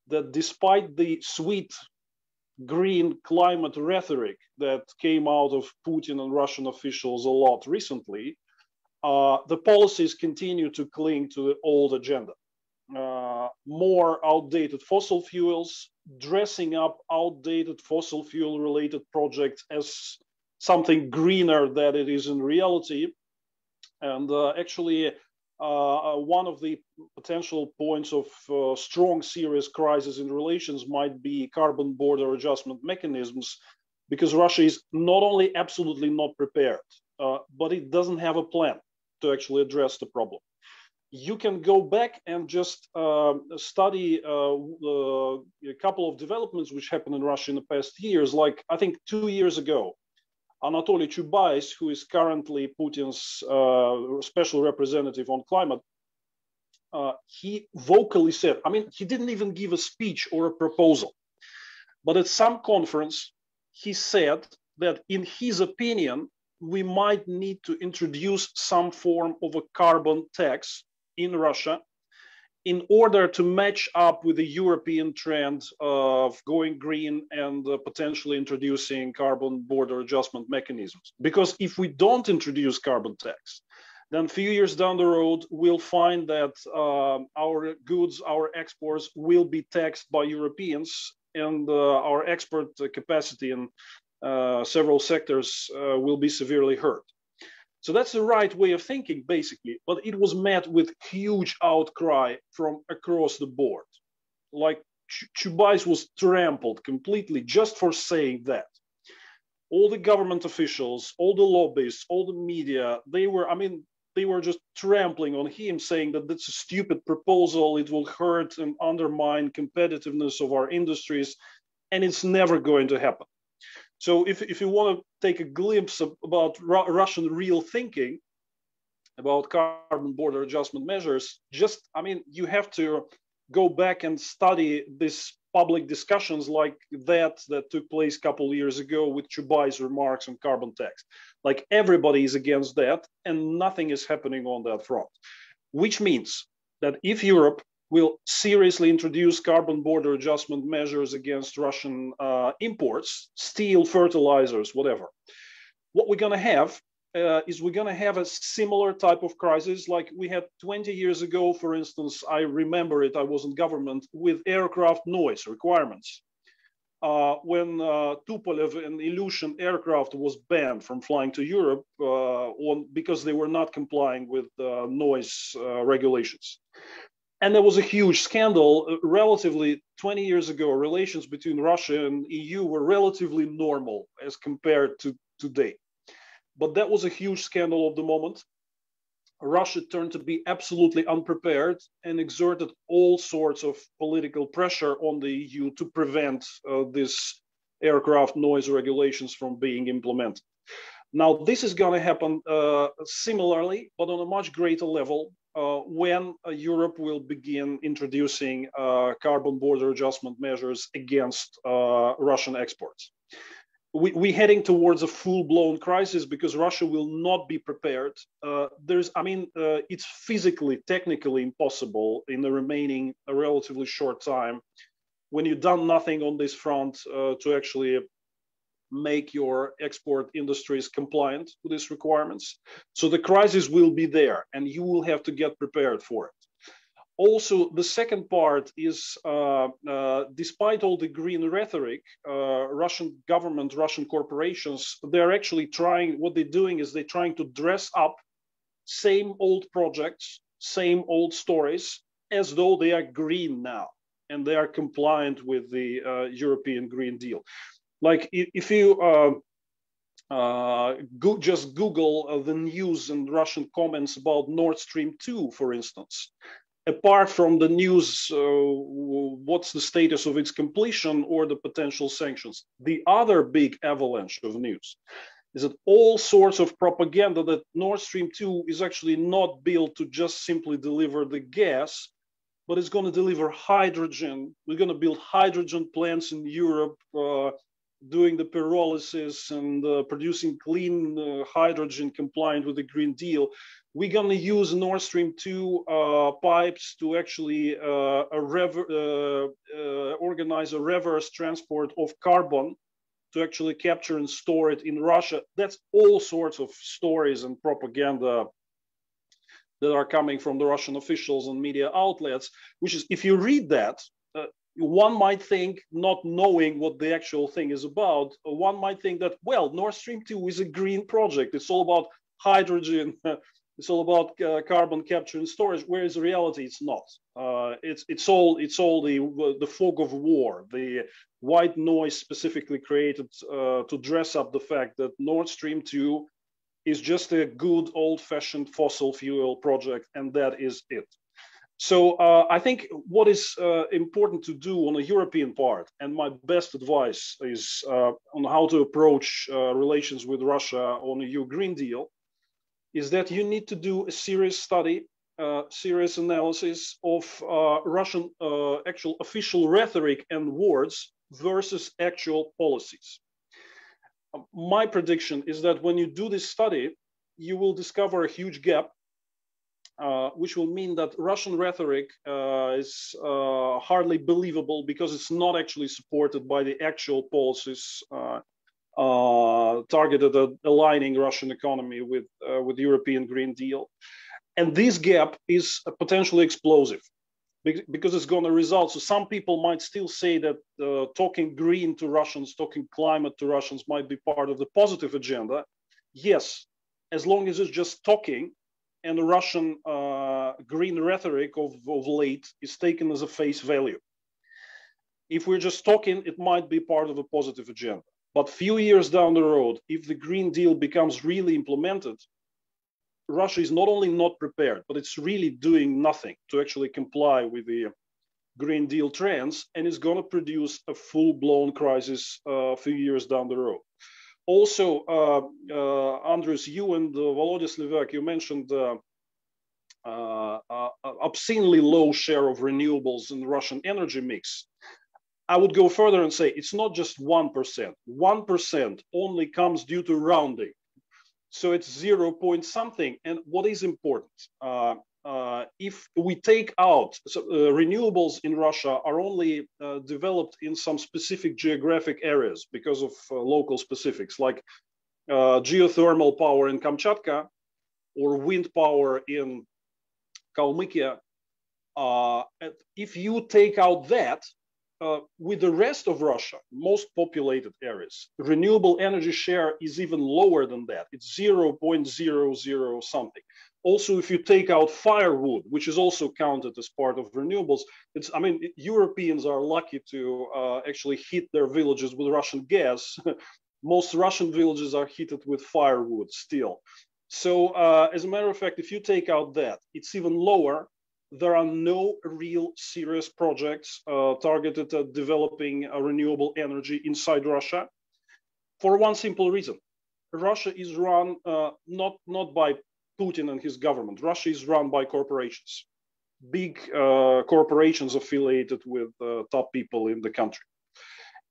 that despite the sweet green climate rhetoric that came out of Putin and Russian officials a lot recently, the policies continue to cling to the old agenda. more outdated fossil fuels, dressing up outdated fossil fuel related projects as something greener than it is in reality. And actually, one of the potential points of strong, serious crisis in relations might be carbon border adjustment mechanisms, because Russia is not only absolutely not prepared, but it doesn't have a plan to actually address the problem. You can go back and just study a couple of developments which happened in Russia in the past years. Like, I think 2 years ago, Anatoly Chubais, who is currently Putin's special representative on climate, he vocally said, I mean, he didn't even give a speech or a proposal, but at some conference, he said that in his opinion, we might need to introduce some form of a carbon tax in Russia in order to match up with the European trend of going green and potentially introducing carbon border adjustment mechanisms. Because if we don't introduce carbon tax, then a few years down the road, we'll find that our goods, our exports will be taxed by Europeans, and our export capacity in several sectors will be severely hurt. So that's the right way of thinking, basically, but it was met with huge outcry from across the board. Like, Chubais was trampled completely just for saying that. All the government officials, all the lobbyists, all the media, they were just trampling on him, saying that that's a stupid proposal, it will hurt and undermine competitiveness of our industries, and it's never going to happen. So if you want to take a glimpse about Russian real thinking about carbon border adjustment measures, just, I mean, you have to go back and study these public discussions like that took place a couple of years ago with Chubais' remarks on carbon tax. Like, everybody is against that and nothing is happening on that front, which means that if Europe will seriously introduce carbon border adjustment measures against Russian imports, steel, fertilizers, whatever, what we're going to have is we're going to have a similar type of crisis like we had 20 years ago, for instance. I remember it, I was in government, with aircraft noise requirements. When Tupolev and Ilyushin aircraft was banned from flying to Europe because they were not complying with noise regulations. And there was a huge scandal. Relatively 20 years ago, relations between Russia and EU were relatively normal as compared to today. But that was a huge scandal of the moment. Russia turned to be absolutely unprepared and exerted all sorts of political pressure on the EU to prevent this aircraft noise regulations from being implemented. Now, this is going to happen similarly, but on a much greater level when Europe will begin introducing carbon border adjustment measures against Russian exports. We're heading towards a full-blown crisis because Russia will not be prepared. It's physically, technically impossible in the remaining a relatively short time when you've done nothing on this front to actually make your export industries compliant with these requirements. So the crisis will be there and you will have to get prepared for it. Also, the second part is, despite all the green rhetoric, Russian government, Russian corporations, they're actually trying, what they're doing is they're trying to dress up same old projects, same old stories, as though they are green now and they are compliant with the European Green Deal. Like, if you just Google the news and Russian comments about Nord Stream 2, for instance, apart from the news, what's the status of its completion or the potential sanctions, the other big avalanche of news is that all sorts of propaganda that Nord Stream 2 is actually not built to just simply deliver the gas, but it's going to deliver hydrogen. We're going to build hydrogen plants in Europe, doing the pyrolysis and producing clean hydrogen compliant with the Green Deal. We're going to use Nord Stream 2 pipes to actually organize a reverse transport of carbon to actually capture and store it in Russia. That's all sorts of stories and propaganda that are coming from the Russian officials and media outlets, which is, if you read that, one might think, not knowing what the actual thing is about, one might think that, well, Nord Stream 2 is a green project. It's all about hydrogen. It's all about carbon capture and storage, whereas in reality it's not. It's all the fog of war, the white noise specifically created to dress up the fact that Nord Stream 2 is just a good old-fashioned fossil fuel project, and that is it. So I think what is important to do on a European part, and my best advice is on how to approach relations with Russia on a EU Green Deal, is that you need to do a serious study, serious analysis of Russian actual official rhetoric and words versus actual policies. My prediction is that when you do this study, you will discover a huge gap, which will mean that Russian rhetoric is hardly believable because it's not actually supported by the actual policies targeted at aligning Russian economy with the European Green Deal. And this gap is potentially explosive because it's going to result. So some people might still say that talking green to Russians, talking climate to Russians might be part of the positive agenda. Yes, as long as it's just talking, and the Russian green rhetoric of late is taken as a face value. If we're just talking, it might be part of a positive agenda. But few years down the road, if the Green Deal becomes really implemented, Russia is not only not prepared, but it's really doing nothing to actually comply with the Green Deal trends, and is going to produce a full-blown crisis a few years down the road. Also, Andrius, you and Vladimir Slivyak, you mentioned obscenely low share of renewables in the Russian energy mix. I would go further and say it's not just 1%. 1% only comes due to rounding. So it's 0 point something. And what is important, if we take out, renewables in Russia are only developed in some specific geographic areas because of local specifics, like geothermal power in Kamchatka or wind power in Kalmykia. If you take out that, with the rest of Russia, most populated areas, renewable energy share is even lower than that. It's 0.00 something. Also, if you take out firewood, which is also counted as part of renewables, it's, I mean, Europeans are lucky to actually heat their villages with Russian gas. Most Russian villages are heated with firewood still. So as a matter of fact, if you take out that, it's even lower. There are no real serious projects targeted at developing renewable energy inside Russia, for one simple reason. Russia is run not by Putin and his government. Russia is run by corporations, big corporations affiliated with top people in the country.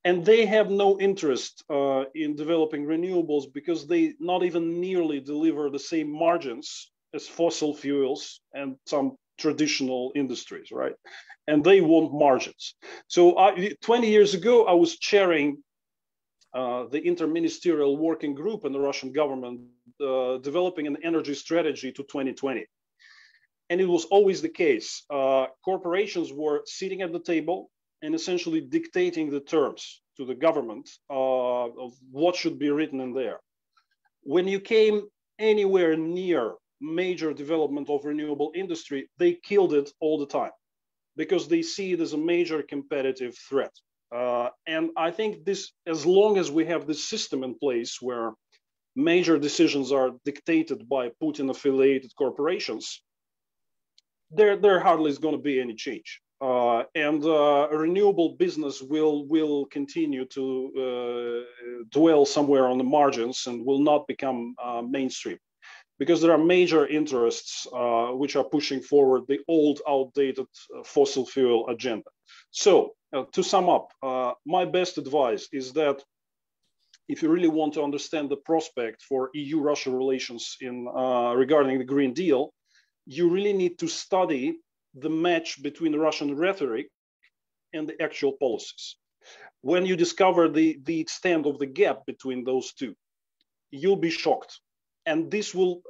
And they have no interest in developing renewables because they not even nearly deliver the same margins as fossil fuels and some traditional industries, right? And they want margins. So 20 years ago, I was chairing the interministerial working group in the Russian government, developing an energy strategy to 2020. And it was always the case. Corporations were sitting at the table and essentially dictating the terms to the government of what should be written in there. When you came anywhere near major development of renewable industry, they killed it all the time because they see it as a major competitive threat. And I think this, as long as we have this system in place where major decisions are dictated by Putin affiliated corporations, there hardly is going to be any change. And a renewable business will continue to dwell somewhere on the margins and will not become mainstream, because there are major interests which are pushing forward the old, outdated fossil fuel agenda. So to sum up, my best advice is that if you really want to understand the prospect for EU-Russia relations in regarding the Green Deal, you really need to study the match between the Russian rhetoric and the actual policies. When you discover the extent of the gap between those two, you'll be shocked. And this will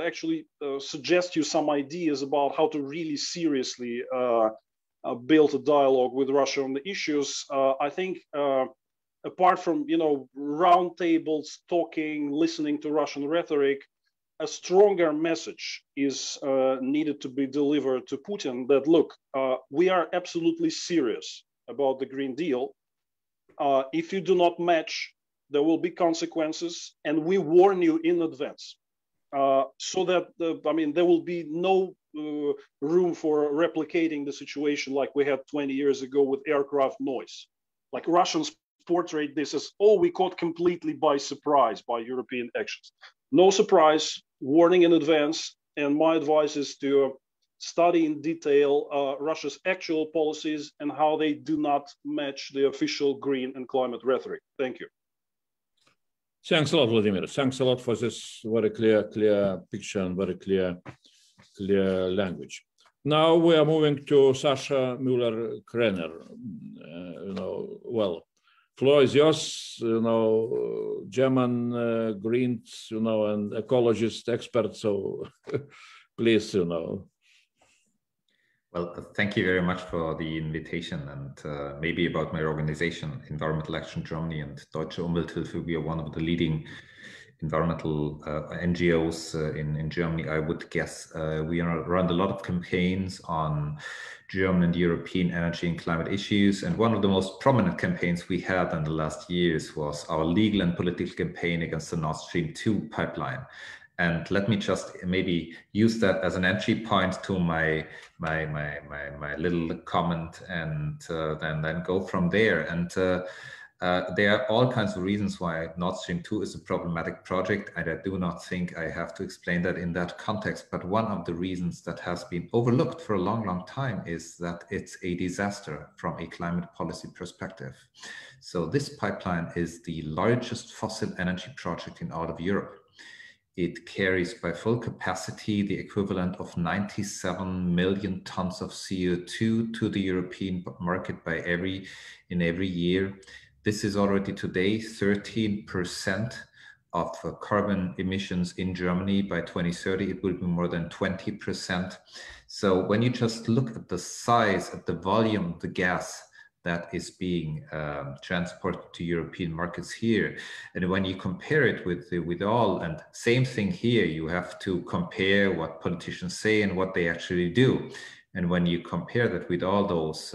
actually suggest you some ideas about how to really seriously build a dialogue with Russia on the issues. I think apart from, round tables, talking, listening to Russian rhetoric, a stronger message is needed to be delivered to Putin that, look, we are absolutely serious about the Green Deal. If you do not match, there will be consequences, and we warn you in advance, so that there will be no room for replicating the situation like we had 20 years ago with aircraft noise. Like Russians portray this as, oh, we caught completely by surprise by European actions. No surprise, warning in advance, and my advice is to study in detail Russia's actual policies and how they do not match the official green and climate rhetoric. Thank you. Thanks a lot, Vladimir. Thanks a lot for this very clear picture and very clear language. Now we are moving to Sacha Muller-Kraenner. Floor is yours. German Greens, and ecologist expert. So please, Well, thank you very much for the invitation, and maybe about my organization, Environmental Action Germany and Deutsche Umwelthilfe. We are one of the leading environmental NGOs in Germany, I would guess. We run a lot of campaigns on German and European energy and climate issues. And one of the most prominent campaigns we had in the last years was our legal and political campaign against the Nord Stream 2 pipeline. And let me just maybe use that as an entry point to my little comment, and then go from there. And there are all kinds of reasons why Nord Stream 2 is a problematic project, and I do not think I have to explain that in that context. But one of the reasons that has been overlooked for a long time is that it's a disaster from a climate policy perspective. So this pipeline is the largest fossil energy project in all of Europe. It carries by full capacity the equivalent of 97 million tons of CO2 to the European market in every year. This is already today 13% of carbon emissions in Germany. By 2030, it will be more than 20%. So when you just look at the size, at the volume of the gas that is being transported to European markets here, and when you compare it with all, and same thing here, you have to compare what politicians say and what they actually do. And when you compare that with all those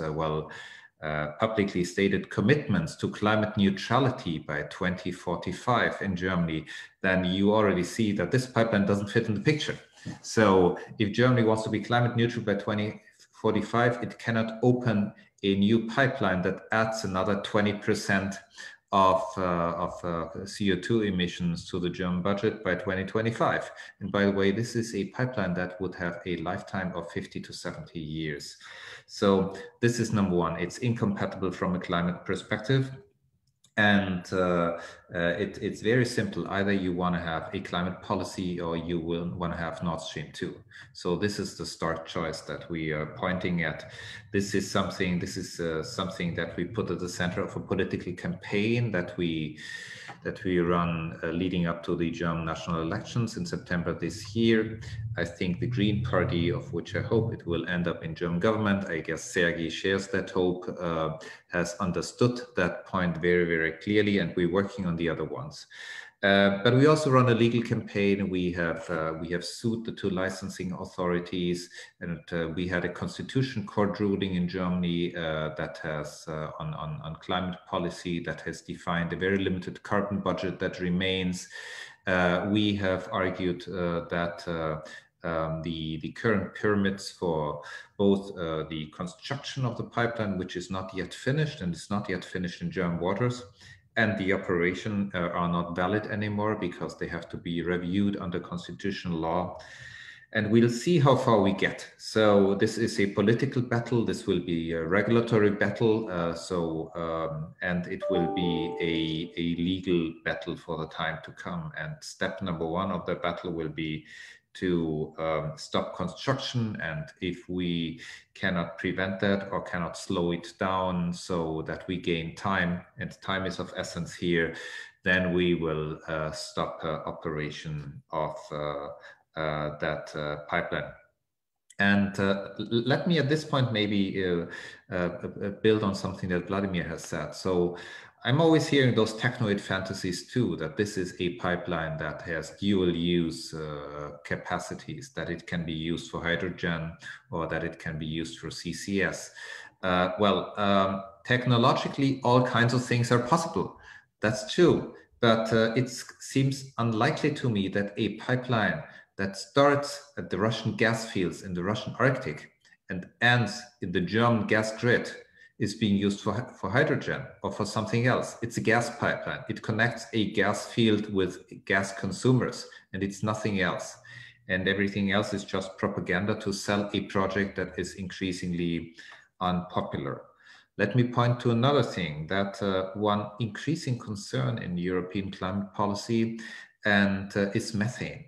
publicly stated commitments to climate neutrality by 2045 in Germany, then you already see that this pipeline doesn't fit in the picture. So if Germany wants to be climate neutral by 2045, it cannot open a new pipeline that adds another 20% of CO2 emissions to the German budget by 2025. And by the way, this is a pipeline that would have a lifetime of 50 to 70 years. So this is number one. It's incompatible from a climate perspective. And it's very simple. Either you want to have a climate policy or you will want to have Nord Stream 2. So this is the stark choice that we are pointing at. This is something that we put at the center of a political campaign that we run leading up to the German national elections in September this year. I think the Green Party, of which I hope it will end up in German government, I guess Sergey shares that hope, has understood that point very, very clearly, and we're working on the other ones. But we also run a legal campaign. We have sued the two licensing authorities, and we had a constitution court ruling in Germany that has on climate policy that has defined a very limited carbon budget that remains. We have argued that the current permits for both the construction of the pipeline, which is not yet finished, and it's not yet finished in German waters, and the operation are not valid anymore because they have to be reviewed under constitutional law. And we'll see how far we get. So this is a political battle. This will be a regulatory battle. And it will be a legal battle for the time to come. And step number one of the battle will be to stop construction, and if we cannot prevent that or cannot slow it down so that we gain time, and time is of essence here, then we will stop operation of that pipeline. And let me at this point maybe build on something that Vladimir has said. So I'm always hearing those technoid fantasies too, that this is a pipeline that has dual use capacities, that it can be used for hydrogen or that it can be used for CCS. Technologically, all kinds of things are possible. That's true, but it seems unlikely to me that a pipeline that starts at the Russian gas fields in the Russian Arctic and ends in the German gas grid is being used for hydrogen or for something else. It's a gas pipeline. It connects a gas field with gas consumers, and it's nothing else. And everything else is just propaganda to sell a project that is increasingly unpopular. Let me point to another thing, that one increasing concern in European climate policy is methane.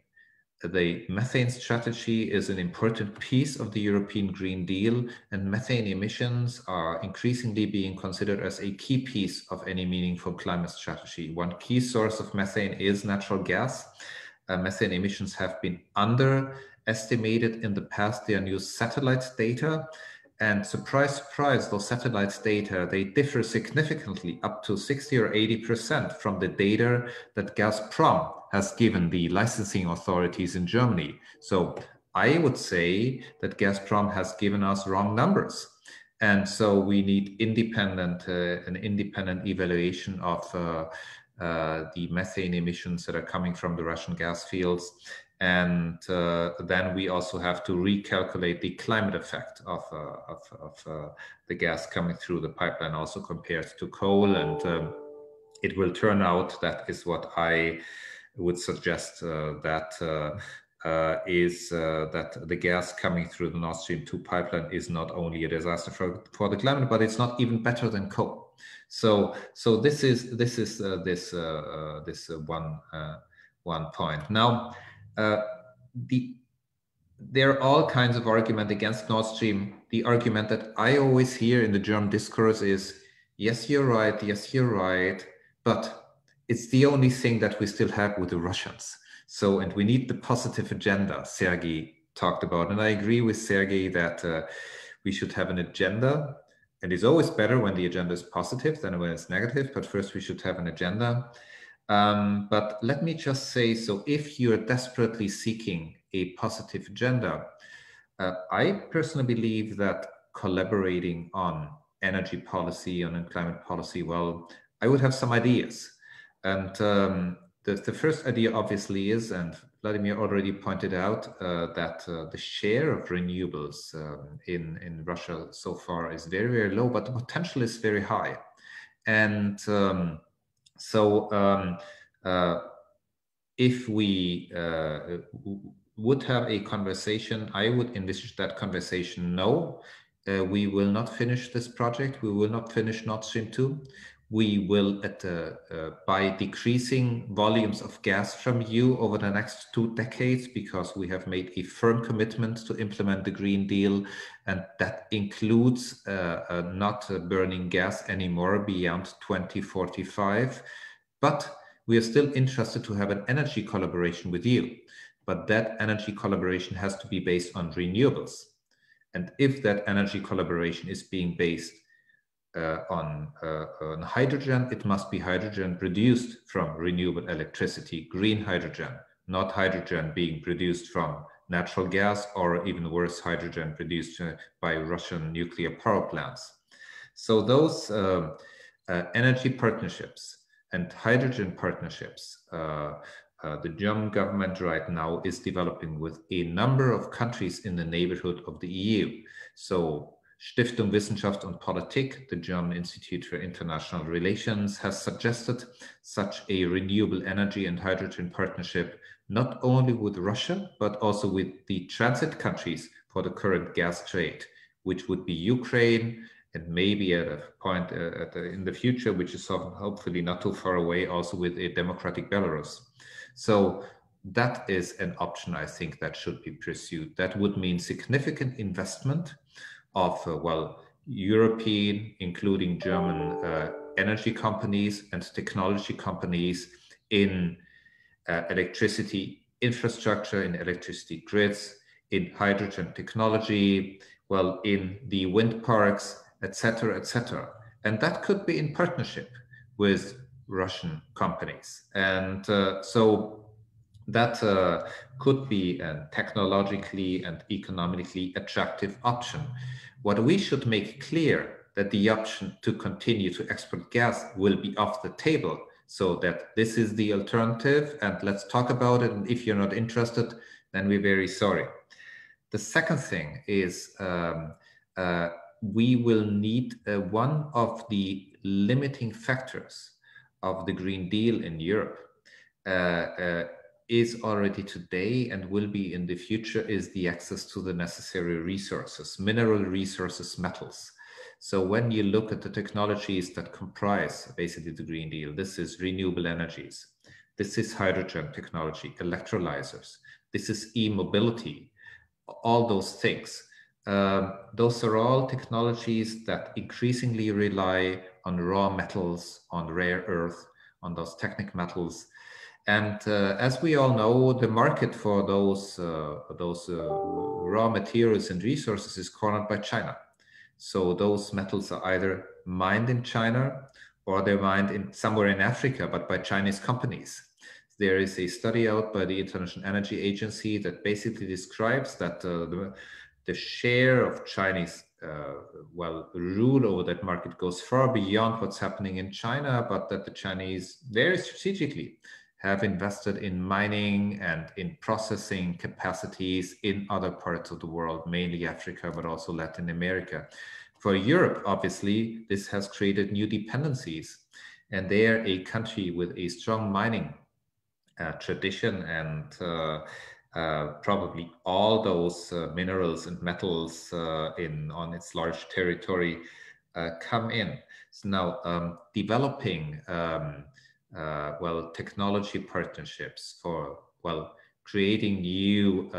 The methane strategy is an important piece of the European Green Deal, and methane emissions are increasingly being considered as a key piece of any meaningful climate strategy. One key source of methane is natural gas. Methane emissions have been underestimated in the past. They are new satellite data. And surprise, surprise, those satellite data, they differ significantly, up to 60 or 80% from the data that Gazprom has given the licensing authorities in Germany. So I would say that Gazprom has given us wrong numbers. And so we need an independent evaluation of the methane emissions that are coming from the Russian gas fields. And then we also have to recalculate the climate effect of the gas coming through the pipeline, also compared to coal. And it will turn out, that is what I would suggest, that the gas coming through the Nord Stream 2 pipeline is not only a disaster for the climate, but it's not even better than coal. So this is one point. Now, there are all kinds of arguments against Nord Stream. The argument that I always hear in the German discourse is, yes, you're right, but it's the only thing that we still have with the Russians. So, and we need the positive agenda Sergey talked about. And I agree with Sergey that we should have an agenda. And it's always better when the agenda is positive than when it's negative, but first we should have an agenda. But let me just say, so if you're desperately seeking a positive agenda, I personally believe that collaborating on energy policy, on climate policy, well, I would have some ideas. And the first idea obviously is, and Vladimir already pointed out, that the share of renewables in Russia so far is very, very low, but the potential is very high. And if we would have a conversation, I would envisage that conversation, no, we will not finish this project. We will not finish Nord Stream 2. We will, by decreasing volumes of gas from you over the next 2 decades, because we have made a firm commitment to implement the Green Deal, and that includes not burning gas anymore beyond 2045. But we are still interested to have an energy collaboration with you. But that energy collaboration has to be based on renewables. And if that energy collaboration is being based on hydrogen, it must be hydrogen produced from renewable electricity, green hydrogen, not hydrogen being produced from natural gas, or even worse, hydrogen produced by Russian nuclear power plants. So those energy partnerships and hydrogen partnerships, the German government right now is developing with a number of countries in the neighborhood of the EU. So Stiftung Wissenschaft und Politik, the German Institute for International Relations, has suggested such a renewable energy and hydrogen partnership, not only with Russia, but also with the transit countries for the current gas trade, which would be Ukraine, and maybe at a point in the future, which is hopefully not too far away, also with a democratic Belarus. So that is an option I think that should be pursued. That would mean significant investment of, well, European, including German energy companies and technology companies in electricity infrastructure, in electricity grids, in hydrogen technology, well, in the wind parks, etc., etc. And that could be in partnership with Russian companies. And so that could be a technologically and economically attractive option. What we should make clear that the option to continue to export gas will be off the table, so that this is the alternative and let's talk about it. And if you're not interested, then we're very sorry. The second thing is we will need one of the limiting factors of the Green Deal in Europe is already today and will be in the future is the access to the necessary resources, mineral resources, metals. So when you look at the technologies that comprise basically the Green Deal, this is renewable energies, this is hydrogen technology, electrolyzers, this is e-mobility, all those things. Those are all technologies that increasingly rely on raw metals, on rare earth, on those technical metals. And as we all know, the market for those raw materials and resources is cornered by China. So those metals are either mined in China or they're mined in somewhere in Africa, but by Chinese companies. There is a study out by the International Energy Agency that basically describes that the share of Chinese well, rule over that market goes far beyond what's happening in China, but that the Chinese very strategically have invested in mining and in processing capacities in other parts of the world, mainly Africa, but also Latin America. For Europe, obviously, this has created new dependencies, and they are a country with a strong mining tradition, and probably all those minerals and metals on its large territory come in. So now developing well, technology partnerships for, well, creating new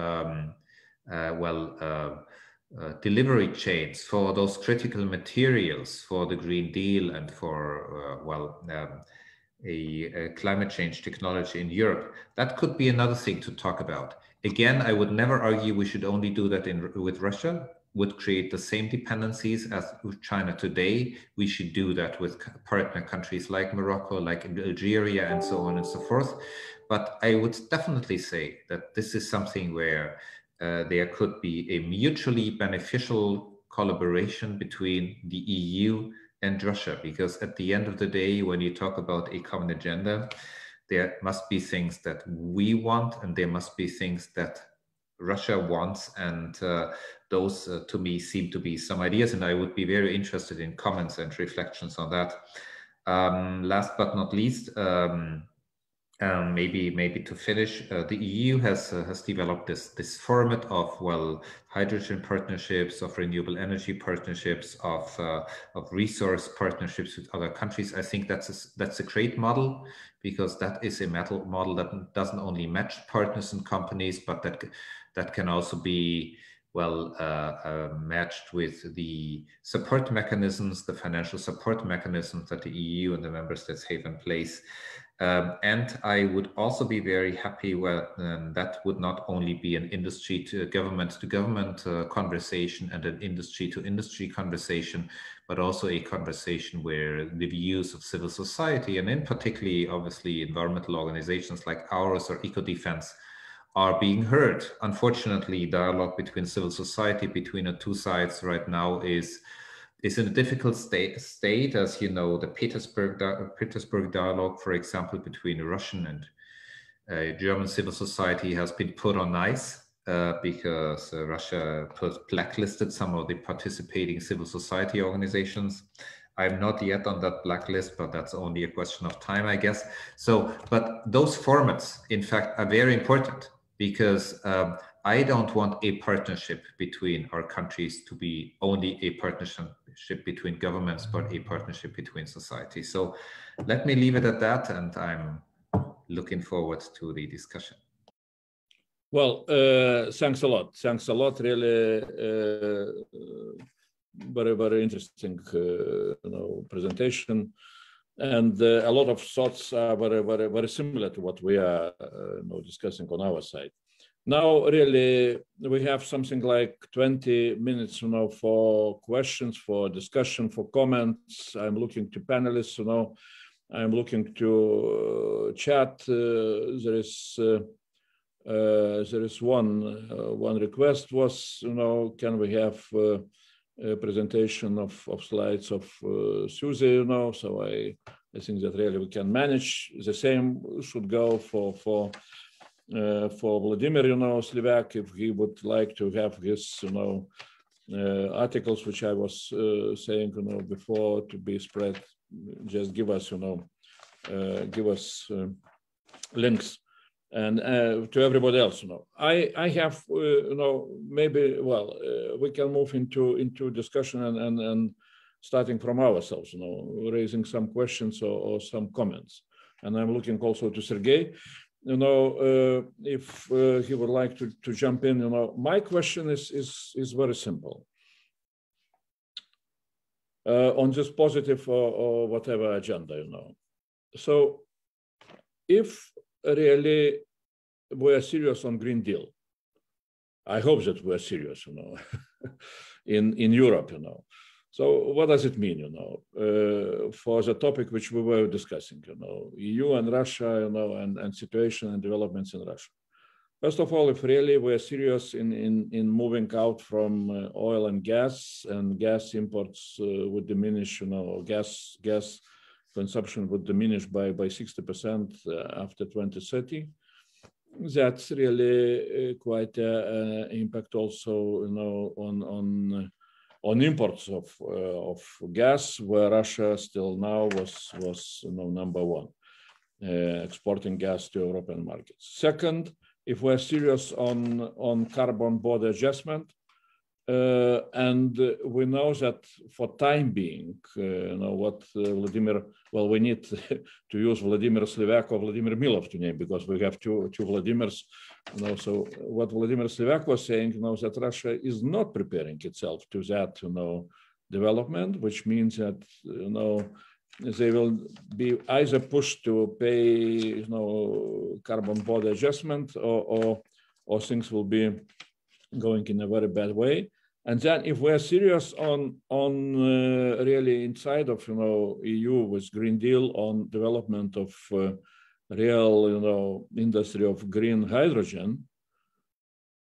delivery chains for those critical materials for the Green Deal and for a climate change technology in Europe. That could be another thing to talk about. Again, I would never argue we should only do that with Russia. Would create the same dependencies as with China today. We should do that with partner countries like Morocco, like Algeria, and so on and so forth. But I would definitely say that this is something where there could be a mutually beneficial collaboration between the EU and Russia, because at the end of the day, when you talk about a common agenda, there must be things that we want and there must be things that Russia wants, and those to me seem to be some ideas, and I would be very interested in comments and reflections on that. Last but not least, maybe to finish, the EU has developed this format of, well, hydrogen partnerships, of renewable energy partnerships, of resource partnerships with other countries. I think that's a great model, because that is a model that doesn't only match partners and companies, but that can also be, well, matched with the support mechanisms, the financial support mechanisms that the EU and the member states have in place. And I would also be very happy when that would not only be an industry to government conversation and an industry to industry conversation, but also a conversation where the views of civil society, and in particularly, obviously, environmental organizations like ours or Ecodefense, are being heard. Unfortunately, dialogue between civil society, between the two sides right now is in a difficult state. As you know, the Petersburg dialogue, for example, between Russian and German civil society has been put on ice because Russia blacklisted some of the participating civil society organizations. I'm not yet on that blacklist, but that's only a question of time, I guess. So, but those formats, in fact, are very important, because I don't want a partnership between our countries to be only a partnership between governments, but a partnership between society. So let me leave it at that, and I'm looking forward to the discussion. Well, thanks a lot. Thanks a lot. Really, very, very interesting, presentation, and a lot of thoughts are very, very, very similar to what we are discussing on our side. Now, really, we have something like 20 minutes, for questions, for discussion, for comments. I'm looking to panelists, I'm looking to chat. There is one request was, can we have a presentation of slides of Susi, so I think that really we can manage. The same should go for Vladimir, Slivyak, if he would like to have his, articles, which I was saying, before, to be spread. Just give us, links, and to everybody else, I have, maybe, well, we can move into discussion and starting from ourselves, raising some questions or some comments. And I'm looking also to Sergey, if he would like to jump in. My question is very simple. On this positive or whatever agenda, So if really we're serious on Green Deal, I hope that we're serious, in Europe, So what does it mean, for the topic which we were discussing, EU and Russia, and situation and developments in Russia? First of all, if really we're serious in moving out from oil and gas imports would diminish, gas consumption would diminish by 60% after 2030. That's really quite an impact also, on imports of gas, where Russia still now was number one, exporting gas to European markets. Second, if we're serious on carbon border adjustment, and we know that for time being, what Vladimir, well, we need to use Vladimir Slivyak or Vladimir Milov to name, because we have two Vladimirs. So what Vladimir Slivyak was saying, that Russia is not preparing itself to that, development, which means that, they will be either pushed to pay, carbon border adjustment, or things will be going in a very bad way. And then, if we're serious on really inside of EU with Green Deal on development of real industry of green hydrogen,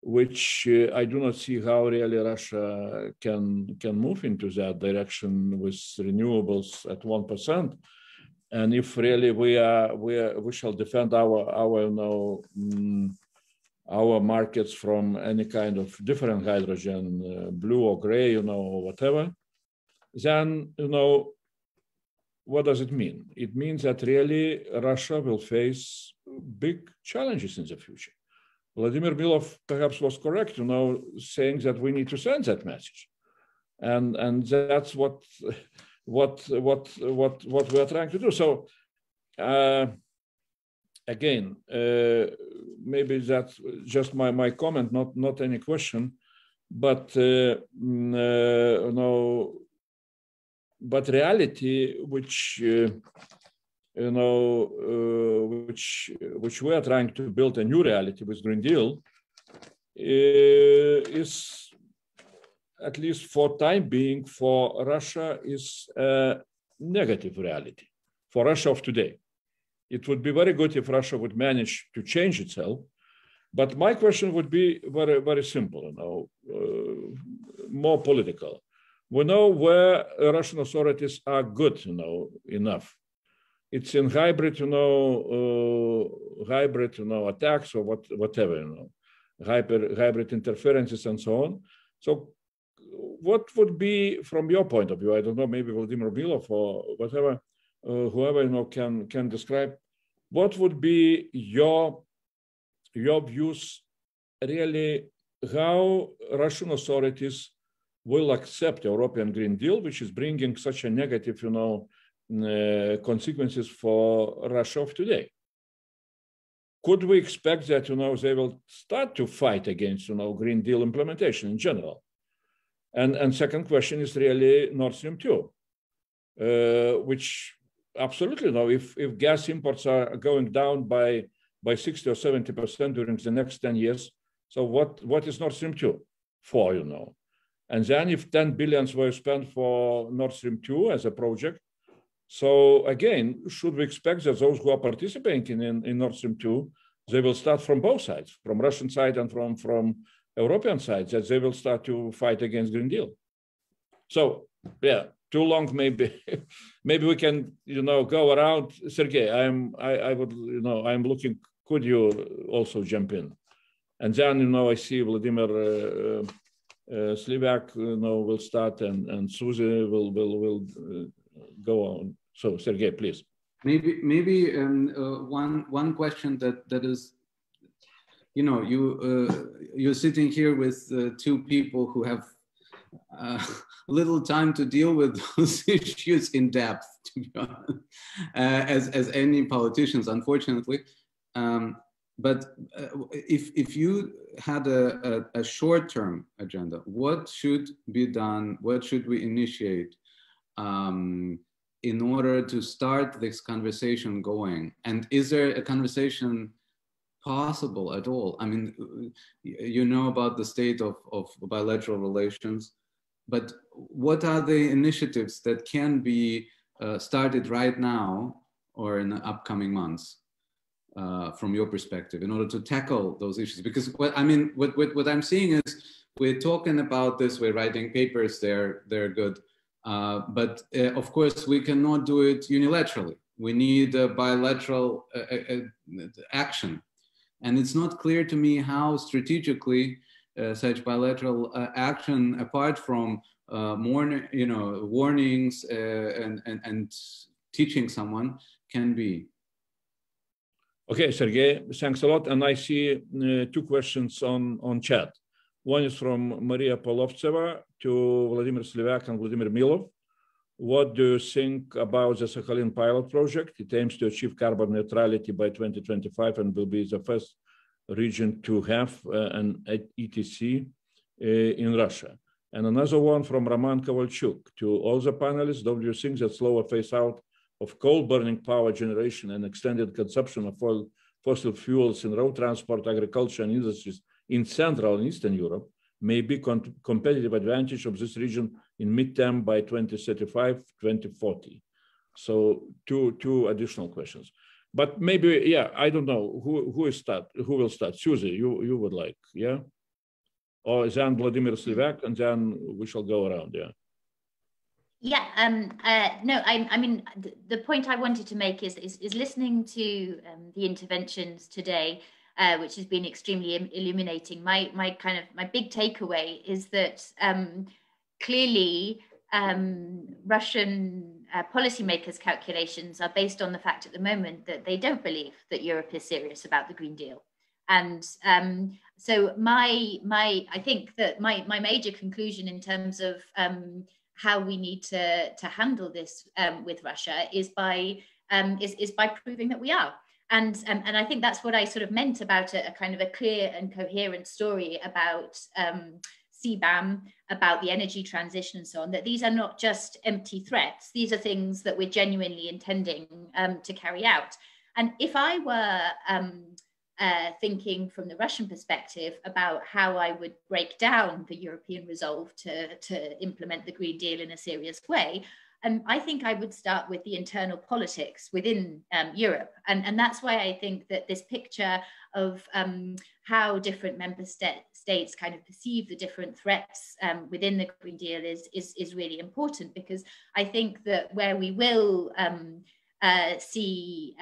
which I do not see how really Russia can move into that direction with renewables at 1%. And if really we shall defend our markets from any kind of different hydrogen, blue or gray, or whatever, then what does it mean? It means that really Russia will face big challenges in the future. Vladimir Milov perhaps was correct, saying that we need to send that message, and that's what we are trying to do. So again, maybe that's just my comment, not any question, but but reality, which which we are trying to build a new reality with Green Deal, is, at least for time being, for Russia, is a negative reality for Russia of today. It would be very good if Russia would manage to change itself. But my question would be very, very simple, more political. We know where Russian authorities are good, enough. It's in hybrid, attacks or whatever, hybrid interferences and so on. So what would be, from your point of view, I don't know, maybe Vladimir Milov or whatever, whoever can describe, what would be your views, really, how Russian authorities will accept European Green Deal, which is bringing such a negative, consequences for Russia of today? could we expect that, they will start to fight against, Green Deal implementation in general? And second question is really Nord Stream 2, which absolutely, if gas imports are going down by 60 or 70% during the next 10 years, so what is Nord Stream 2 for, And then if 10 billions were spent for Nord Stream 2 as a project, so again, should we expect that those who are participating in Nord Stream 2, they will start from both sides, from Russian side and from European side, that they will start to fight against Green Deal? So yeah, too long maybe. Maybe we can, go around. Sergey, I'm looking. Could you also jump in? And then, I see Vladimir Slivyak, will start, and Susi will go on. So, Sergey, please. Maybe one question that is, you're sitting here with two people who have little time to deal with those issues in depth, to be honest, as any politicians, unfortunately. But if you had a short-term agenda, what should be done? What should we initiate in order to start this conversation going? And is there a conversation possible at all? I mean, about the state of bilateral relations, but what are the initiatives that can be started right now or in the upcoming months? From your perspective, in order to tackle those issues? Because what I'm seeing is we're talking about this, we're writing papers, they're good, but of course we cannot do it unilaterally. We need a bilateral action, and it's not clear to me how strategically such bilateral action, apart from warnings and teaching someone, can be. Okay, Sergey, thanks a lot. And I see two questions on chat. One is from Maria Polovtseva to Vladimir Slivyak and Vladimir Milov. What do you think about the Sakhalin pilot project? It aims to achieve carbon neutrality by 2025 and will be the first region to have an ETC in Russia. And another one from Roman Kovalchuk to all the panelists. Don't you think that slower phase out of coal-burning power generation and extended consumption of fossil fuels in road transport, agriculture, and industries in Central and Eastern Europe may be competitive advantage of this region in midterm by 2035, 2040? So two additional questions. But maybe, yeah, I don't know who will start. Susi, you would like, yeah? Or then Vladimir Slivyak, and then we shall go around, yeah. Yeah, no, I mean, the point I wanted to make is listening to the interventions today, which has been extremely illuminating. My big takeaway is that clearly Russian policymakers' calculations are based on the fact at the moment that they don't believe that Europe is serious about the Green Deal. And so I think that my major conclusion in terms of how we need to handle this with Russia is by proving that we are. And I think that's what I sort of meant about a kind of a clear and coherent story about CBAM, about the energy transition and so on, that these are not just empty threats. These are things that we're genuinely intending to carry out. And if I were thinking from the Russian perspective about how I would break down the European resolve to implement the Green Deal in a serious way, I think I would start with the internal politics within Europe. And that's why I think that this picture of how different member states kind of perceive the different threats within the Green Deal is really important, because I think that where we will see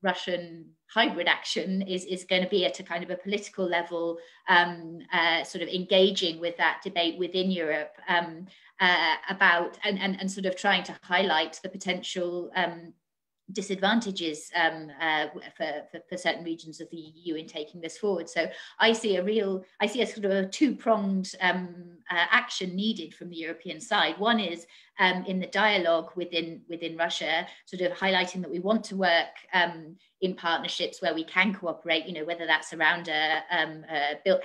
Russian hybrid action is going to be at a kind of a political level, sort of engaging with that debate within Europe about and sort of trying to highlight the potential disadvantages for certain regions of the EU in taking this forward. So I see a sort of a two-pronged action needed from the European side. One is in the dialogue within Russia, sort of highlighting that we want to work in partnerships where we can cooperate, whether that's around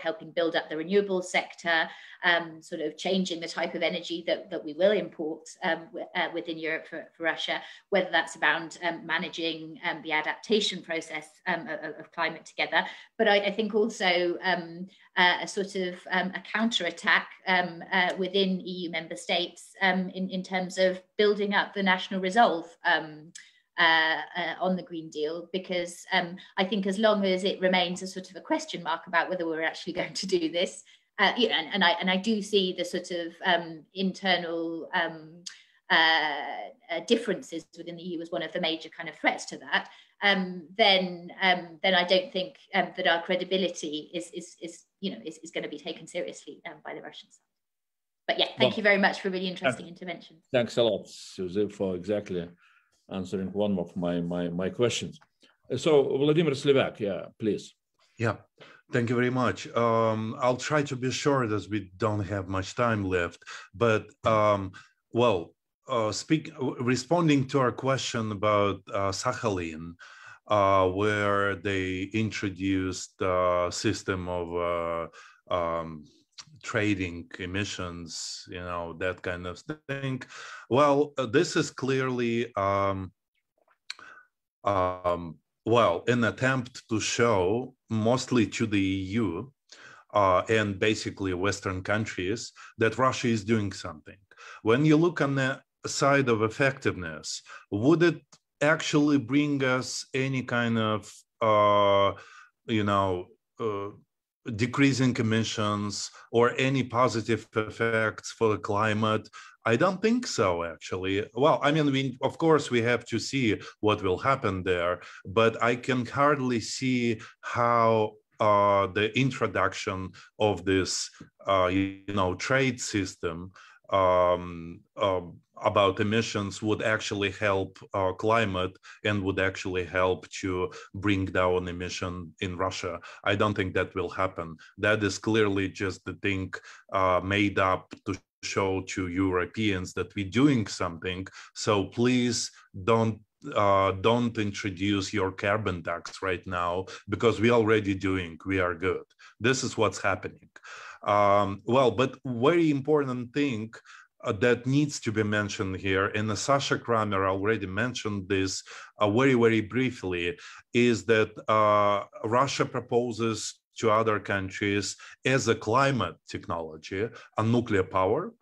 helping build up the renewables sector, sort of changing the type of energy that we will import within Europe for Russia, whether that's around managing the adaptation process of climate together. But I think also a sort of a counterattack within EU member states in terms of building up the national resolve on the Green Deal, because I think as long as it remains a sort of a question mark about whether we're actually going to do this, and I do see the sort of internal differences within the EU as one of the major kind of threats to that, then I don't think that our credibility is going to be taken seriously by the Russians. But yeah, thank you very much for really interesting interventions. Thanks a lot, Susi, for exactly answering one of my questions. So Vladimir Slivyak, yeah, please. Yeah, thank you very much. I'll try to be short as we don't have much time left, but responding to our question about Sakhalin, where they introduced a system of trading emissions, that kind of thing. Well, this is clearly an attempt to show, mostly to the EU and basically Western countries, that Russia is doing something. When you look on the side of effectiveness, would it actually bring us any kind of, decreasing emissions or any positive effects for the climate? I don't think so, actually. Well, I mean, of course, we have to see what will happen there, but I can hardly see how the introduction of this, trade system about emissions would actually help climate and would actually help to bring down emission in Russia. I don't think that will happen. That is clearly just the thing made up to show to Europeans that we're doing something. So please don't introduce your carbon tax right now, because we're already doing, we are good. This is what's happening. But very important thing that needs to be mentioned here, and Sacha Kramer already mentioned this very, very briefly, is that Russia proposes to other countries as a climate technology, a nuclear power.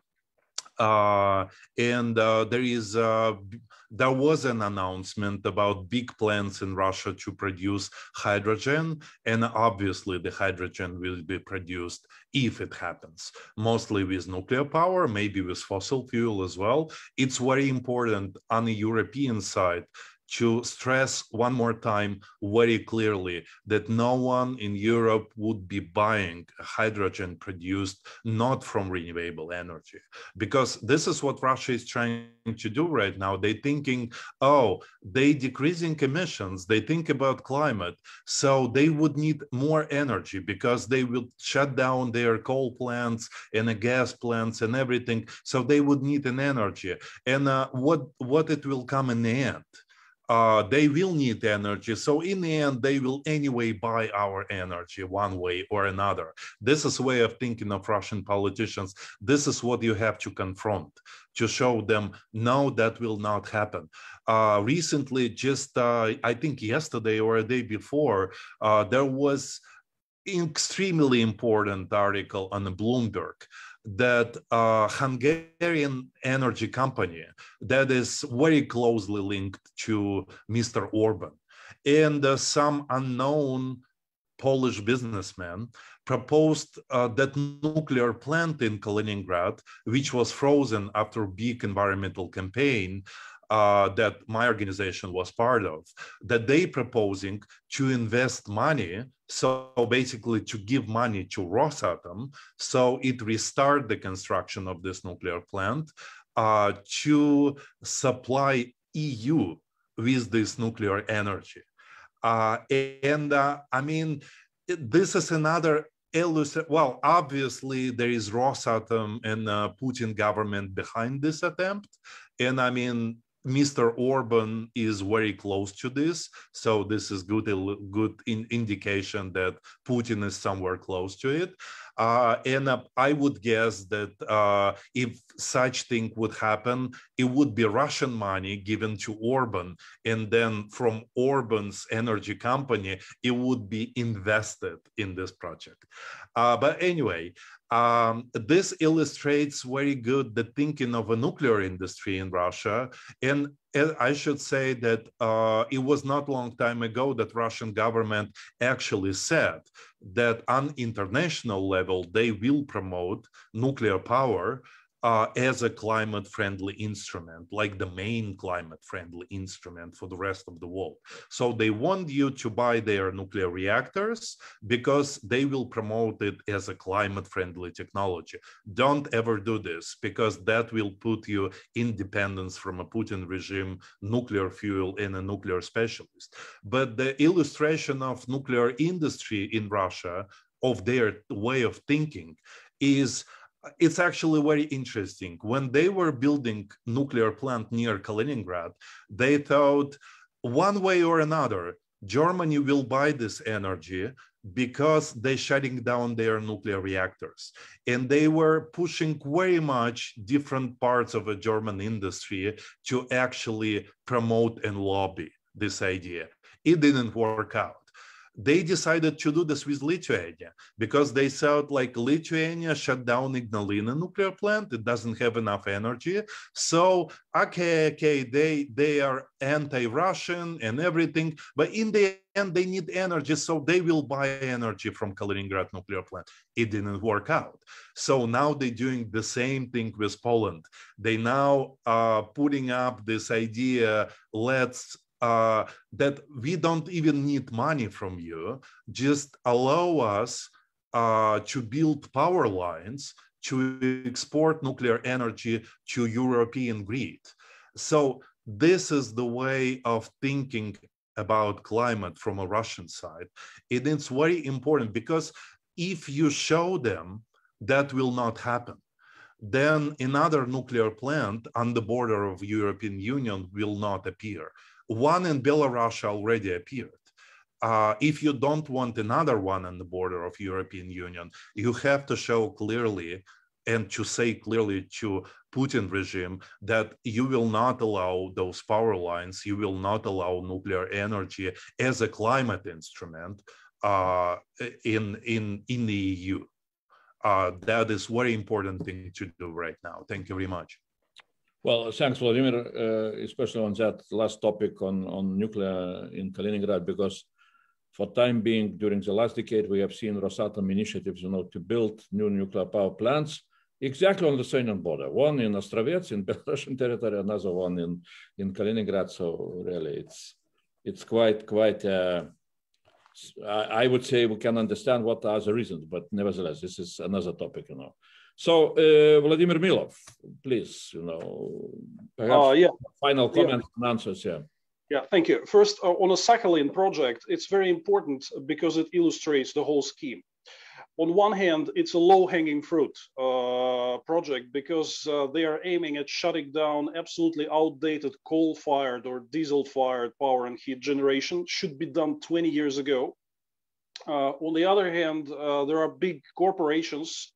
There was an announcement about big plans in Russia to produce hydrogen, and obviously the hydrogen will be produced, if it happens, mostly with nuclear power, maybe with fossil fuel as well. It's very important on the European side to stress one more time very clearly that no one in Europe would be buying hydrogen produced not from renewable energy, because this is what Russia is trying to do right now. They're thinking, they decreasing emissions, they think about climate, so they would need more energy because they will shut down their coal plants and the gas plants and everything, so they would need an energy. And what it will come in the end? They will need energy. So in the end, they will anyway buy our energy one way or another. This is a way of thinking of Russian politicians. This is what you have to confront, to show them, no, that will not happen. Recently, just I think yesterday or a day before, there was an extremely important article on Bloomberg that Hungarian energy company that is very closely linked to Mr. Orban and some unknown Polish businessman proposed that nuclear plant in Kaliningrad, which was frozen after a big environmental campaign that my organization was part of, that they proposing to invest money, so basically to give money to Rosatom, so it restart the construction of this nuclear plant to supply EU with this nuclear energy. I mean, this is another well, obviously there is Rosatom and Putin government behind this attempt. And I mean, Mr. Orban is very close to this. So this is good indication that Putin is somewhere close to it. And I would guess that if such thing would happen, it would be Russian money given to Orban. And then from Orban's energy company, it would be invested in this project. But anyway, this illustrates very good the thinking of a nuclear industry in Russia. And I should say that it was not a long time ago that Russian government actually said that on international level, they will promote nuclear power as a climate-friendly instrument, like the main climate-friendly instrument for the rest of the world. So they want you to buy their nuclear reactors because they will promote it as a climate-friendly technology. Don't ever do this because that will put you in dependence from a Putin regime, nuclear fuel, and a nuclear specialist. But the illustration of nuclear industry in Russia, of their way of thinking, is it's actually very interesting. When they were building nuclear plant near Kaliningrad, they thought one way or another, Germany will buy this energy because they're shutting down their nuclear reactors. And they were pushing very much different parts of a German industry to actually promote and lobby this idea. It didn't work out. They decided to do this with Lithuania because they thought like Lithuania shut down Ignalina nuclear plant. It doesn't have enough energy. So, okay, they are anti-Russian and everything, but in the end, they need energy. So they will buy energy from Kaliningrad nuclear plant. It didn't work out. So now they're doing the same thing with Poland. They now putting up this idea, that we don't even need money from you, just allow us to build power lines to export nuclear energy to European grid. So this is the way of thinking about climate from a Russian side. And it's very important because if you show them that will not happen, then another nuclear plant on the border of European Union will not appear. One in Belarus already appeared. If you don't want another one on the border of European Union, you have to show clearly and to say clearly to Putin regime that you will not allow those power lines, you will not allow nuclear energy as a climate instrument in the EU. That is very important thing to do right now. Thank you very much. Well, thanks, Vladimir, especially on that last topic on nuclear in Kaliningrad, because for time being, during the last decade, we have seen Rosatom initiatives, to build new nuclear power plants exactly on the Lithuanian border. One in Ostrovets, in Belarusian territory, another one in Kaliningrad. So really, it's quite. I would say we can understand what are the reasons, but nevertheless, this is another topic, So, Vladimir Milov, please, perhaps final comments and answers here. Yeah, thank you. First, on a Sakhalin project, it's very important because it illustrates the whole scheme. On one hand, it's a low-hanging fruit project because they are aiming at shutting down absolutely outdated coal-fired or diesel-fired power and heat generation. Should be done 20 years ago. On the other hand, there are big corporations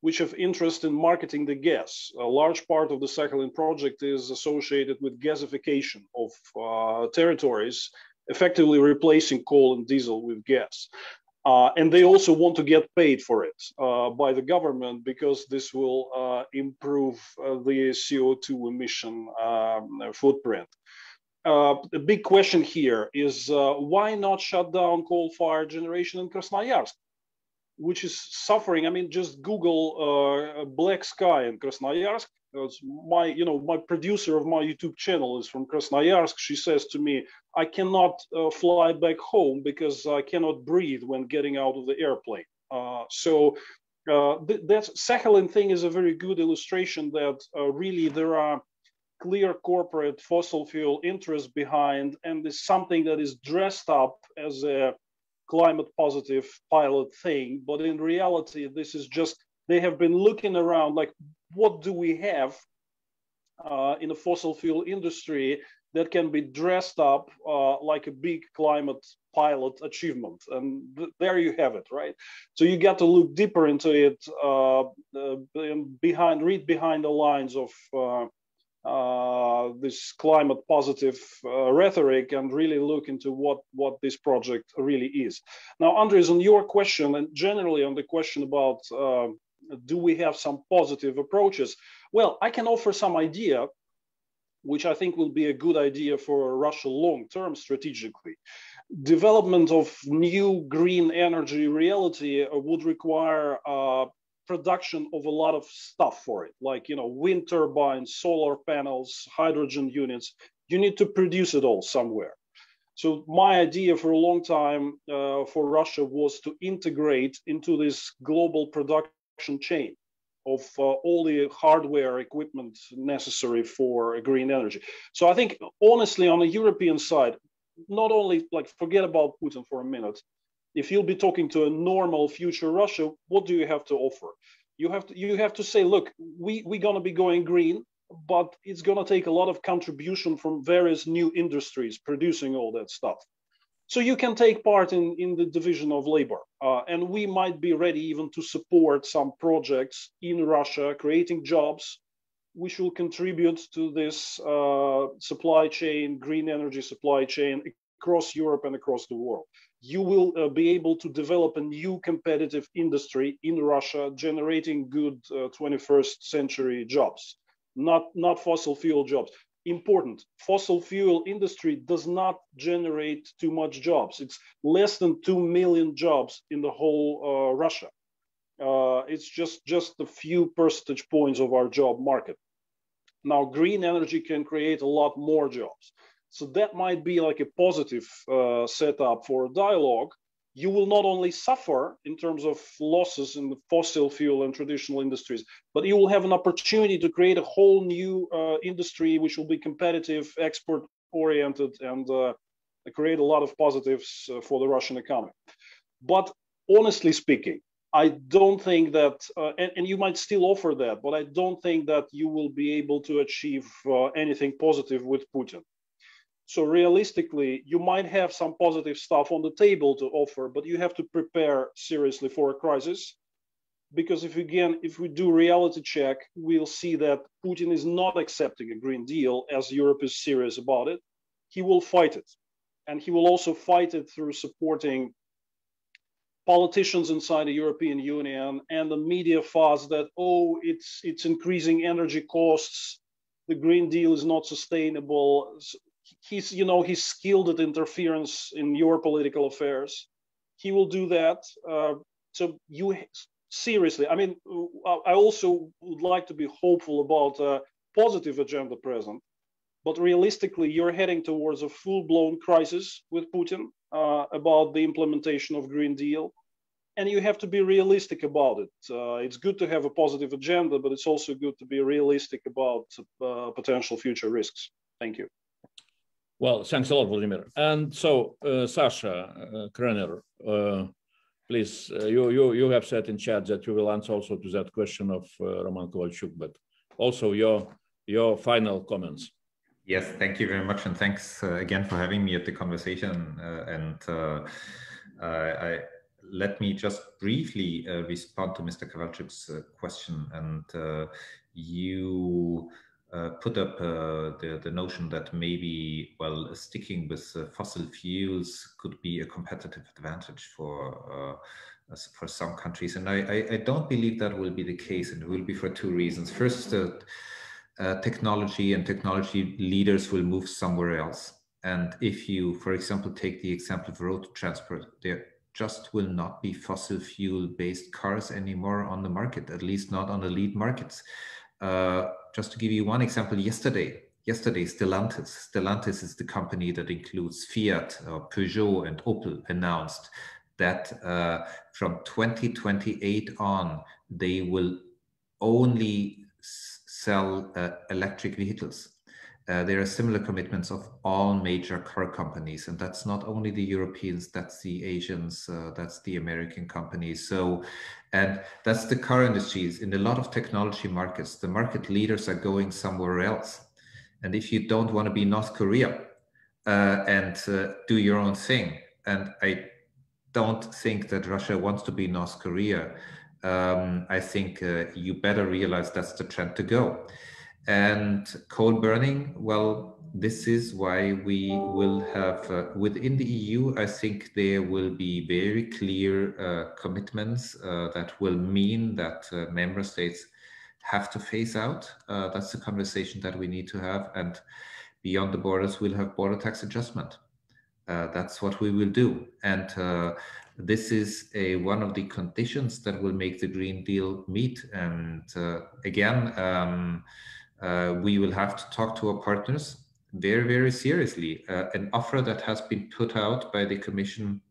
which have interest in marketing the gas. A large part of the Sakhalin project is associated with gasification of territories, effectively replacing coal and diesel with gas. And they also want to get paid for it by the government because this will improve the CO2 emission footprint. The big question here is why not shut down coal-fired generation in Krasnoyarsk, which is suffering. I mean, just Google black sky in Krasnoyarsk. My producer of my YouTube channel is from Krasnoyarsk. She says to me, I cannot fly back home because I cannot breathe when getting out of the airplane. That Sakhalin thing is a very good illustration that really there are clear corporate fossil fuel interests behind, and is something that is dressed up as a climate positive pilot thing, but in reality, this is just, they have been looking around like, what do we have in the fossil fuel industry that can be dressed up like a big climate pilot achievement? And there you have it, right? So you got to look deeper into it, read behind the lines of this climate positive rhetoric, and really look into what this project really is. Now, Andrius, on your question, and generally on the question about do we have some positive approaches? Well, I can offer some idea, which I think will be a good idea for Russia long-term strategically. Development of new green energy reality would require production of a lot of stuff for it, like, you know, wind turbines, solar panels, hydrogen units. You need to produce it all somewhere. So my idea for a long time for Russia was to integrate into this global production chain of all the hardware equipment necessary for green energy. So I think, honestly, on the European side, not only, like, forget about Putin for a minute. If you'll be talking to a normal future Russia, what do you have to offer? You have to say, look, we're going to be going green, but it's going to take a lot of contribution from various new industries producing all that stuff. So you can take part in the division of labor. And we might be ready even to support some projects in Russia, creating jobs, which will contribute to this supply chain, green energy supply chain across Europe and across the world. You will be able to develop a new competitive industry in Russia, generating good 21st century jobs, not fossil fuel jobs. Important, fossil fuel industry does not generate too much jobs. It's less than 2 million jobs in the whole Russia. It's just a few percentage points of our job market. Now, green energy can create a lot more jobs. So that might be like a positive setup for a dialogue. You will not only suffer in terms of losses in the fossil fuel and traditional industries, but you will have an opportunity to create a whole new industry which will be competitive, export oriented, and create a lot of positives for the Russian economy. But honestly speaking, I don't think that, and you might still offer that, but I don't think that you will be able to achieve anything positive with Putin. So realistically, you might have some positive stuff on the table to offer, but you have to prepare seriously for a crisis. Because if we do reality check, we'll see that Putin is not accepting a Green Deal as Europe is serious about it. He will fight it. And he will also fight it through supporting politicians inside the European Union and the media fuss that, oh, it's increasing energy costs, the Green Deal is not sustainable. He's skilled at interference in your political affairs. He will do that. So you seriously, I mean, I also would like to be hopeful about a positive agenda present, but realistically, you're heading towards a full-blown crisis with Putin about the implementation of Green Deal. And you have to be realistic about it. It's good to have a positive agenda, but it's also good to be realistic about potential future risks. Thank you. Well, thanks a lot, Vladimir. And so, Sacha Kraenner, please, you have said in chat that you will answer also to that question of Roman Kovalchuk, but also your final comments. Yes, thank you very much, and thanks again for having me at the conversation. Let me just briefly respond to Mr. Kovalchuk's question. And you put up the notion that maybe, well, sticking with fossil fuels could be a competitive advantage for some countries. And I don't believe that will be the case, and it will be for two reasons. First, technology and technology leaders will move somewhere else. And if you, for example, take the example of road transport, there just will not be fossil fuel based cars anymore on the market, at least not on the lead markets. Just to give you one example, yesterday Stellantis is the company that includes Fiat, Peugeot, and Opel, announced that from 2028 on, they will only sell electric vehicles. there are similar commitments of all major car companies, and that's not only the Europeans, that's the Asians, that's the American companies. So, and that's the car industries. In a lot of technology markets, the market leaders are going somewhere else. And if you don't want to be North Korea and do your own thing, and I don't think that Russia wants to be North Korea, I think you better realize that's the trend to go. And coal burning, well, this is why we will have, within the EU, I think there will be very clear commitments that will mean that member states have to phase out. That's the conversation that we need to have. And beyond the borders, we'll have border tax adjustment. That's what we will do. And this is one of the conditions that will make the Green Deal meet. And again, we will have to talk to our partners very, very seriously. An offer that has been put out by the Commission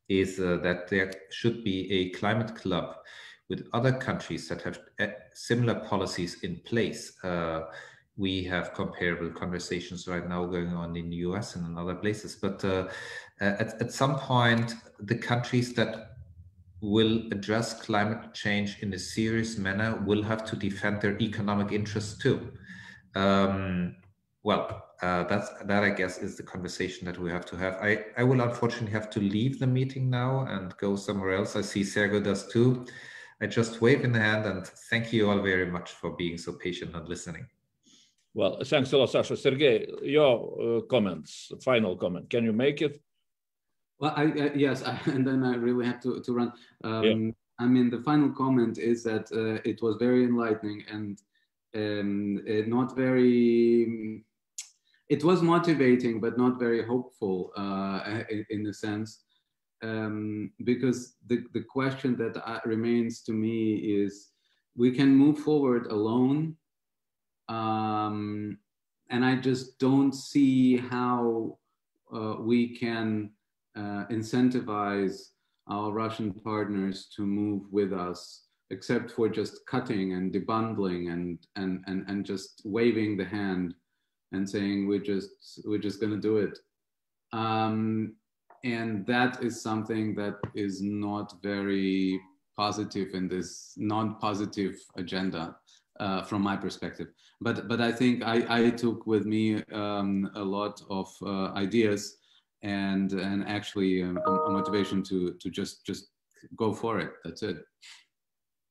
is that there should be a climate club with other countries that have similar policies in place. We have comparable conversations right now going on in the US and in other places. But at some point, the countries that will address climate change in a serious manner will have to defend their economic interests too. That I guess is the conversation that we have to have. I will unfortunately have to leave the meeting now and go somewhere else. I see Sergey does too. I just wave in the hand and thank you all very much for being so patient and listening. Well, thanks a lot, Sacha. Sergey, your comments, final comment. Can you make it? Well, yes, and then I really have to run. I mean, the final comment is that it was very enlightening and not very. It was motivating, but not very hopeful in a sense, because the question that remains to me is: we can move forward alone, and I just don't see how we can incentivize our Russian partners to move with us, except for just cutting and debundling and just waving the hand and saying we're just going to do it. And that is something that is not very positive in this non-positive agenda from my perspective. But I think I took with me a lot of ideas and actually a motivation to just go for it. That's it.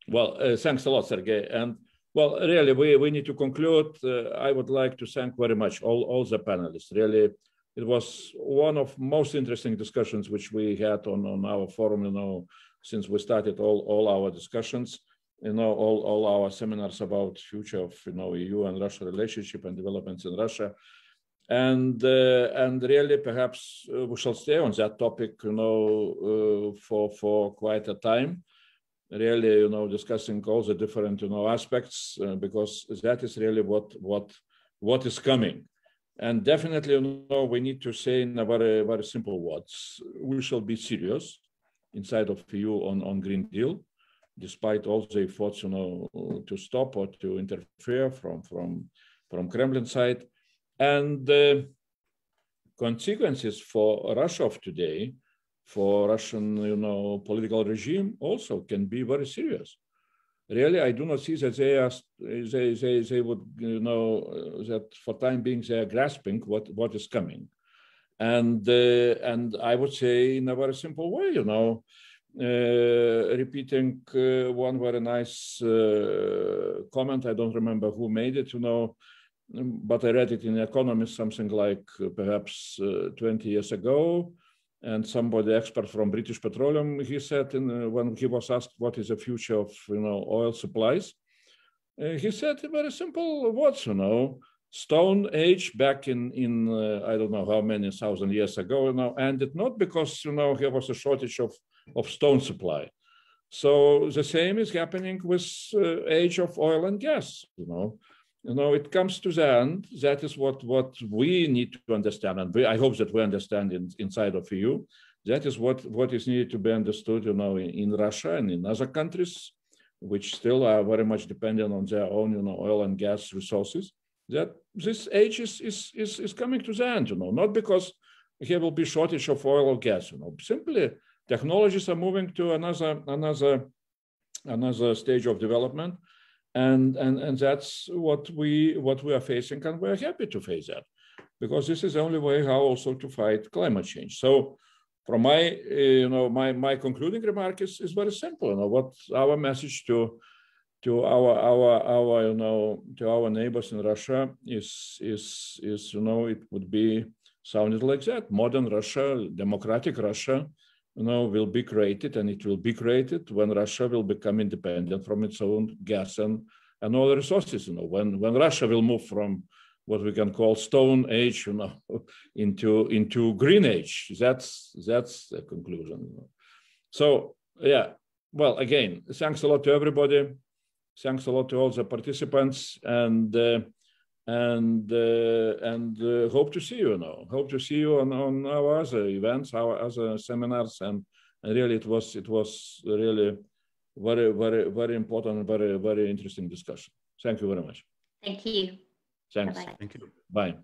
Well, thanks a lot, Sergey. And well, really, we need to conclude. I would like to thank very much all the panelists. Really, it was one of most interesting discussions which we had on our forum, since we started all our discussions, all our seminars about future of, EU and Russia relationship and developments in Russia. And really, perhaps we shall stay on that topic, for quite a time. Really, discussing all the different, aspects, because that is really what is coming. And definitely, we need to say in a very, very simple words: we shall be serious inside of EU on Green Deal, despite all the efforts, to stop or to interfere from Kremlin side. And the consequences for Russia of today, for Russian, political regime also can be very serious. Really, I do not see that they would, that for time being they are grasping what is coming. And I would say in a very simple way, repeating one very nice comment. I don't remember who made it, but I read it in Economist something like perhaps 20 years ago. And somebody, expert from British Petroleum, he said when he was asked what is the future of oil supplies, he said very simple words, Stone Age back in I don't know how many thousand years ago ended not because there was a shortage of stone supply. So the same is happening with age of oil and gas. It comes to the end. That is what we need to understand, and I hope that we understand inside of EU. That is what is needed to be understood, in Russia and in other countries, which still are very much dependent on their own, oil and gas resources. that this age is coming to the end, not because there will be shortage of oil or gas, simply technologies are moving to another stage of development, and that's what we are facing, and we're happy to face that, because this is the only way how also to fight climate change. So from my my concluding remark is very simple. What our message to our neighbors in Russia is it would be sounded like that. Modern Russia, democratic Russia, will be created, and it will be created when Russia will become independent from its own gas and all the resources. When Russia will move from what we can call Stone Age, into Green Age. That's the conclusion. So yeah, well, again, thanks a lot to everybody. Thanks a lot to all the participants, and hope to see you now. Hope to see you on our other events, our other seminars, and really it was really very, very, very important and very, very interesting discussion. Thank you very much. Thank you. Thanks. Bye-bye. Thank you. Bye.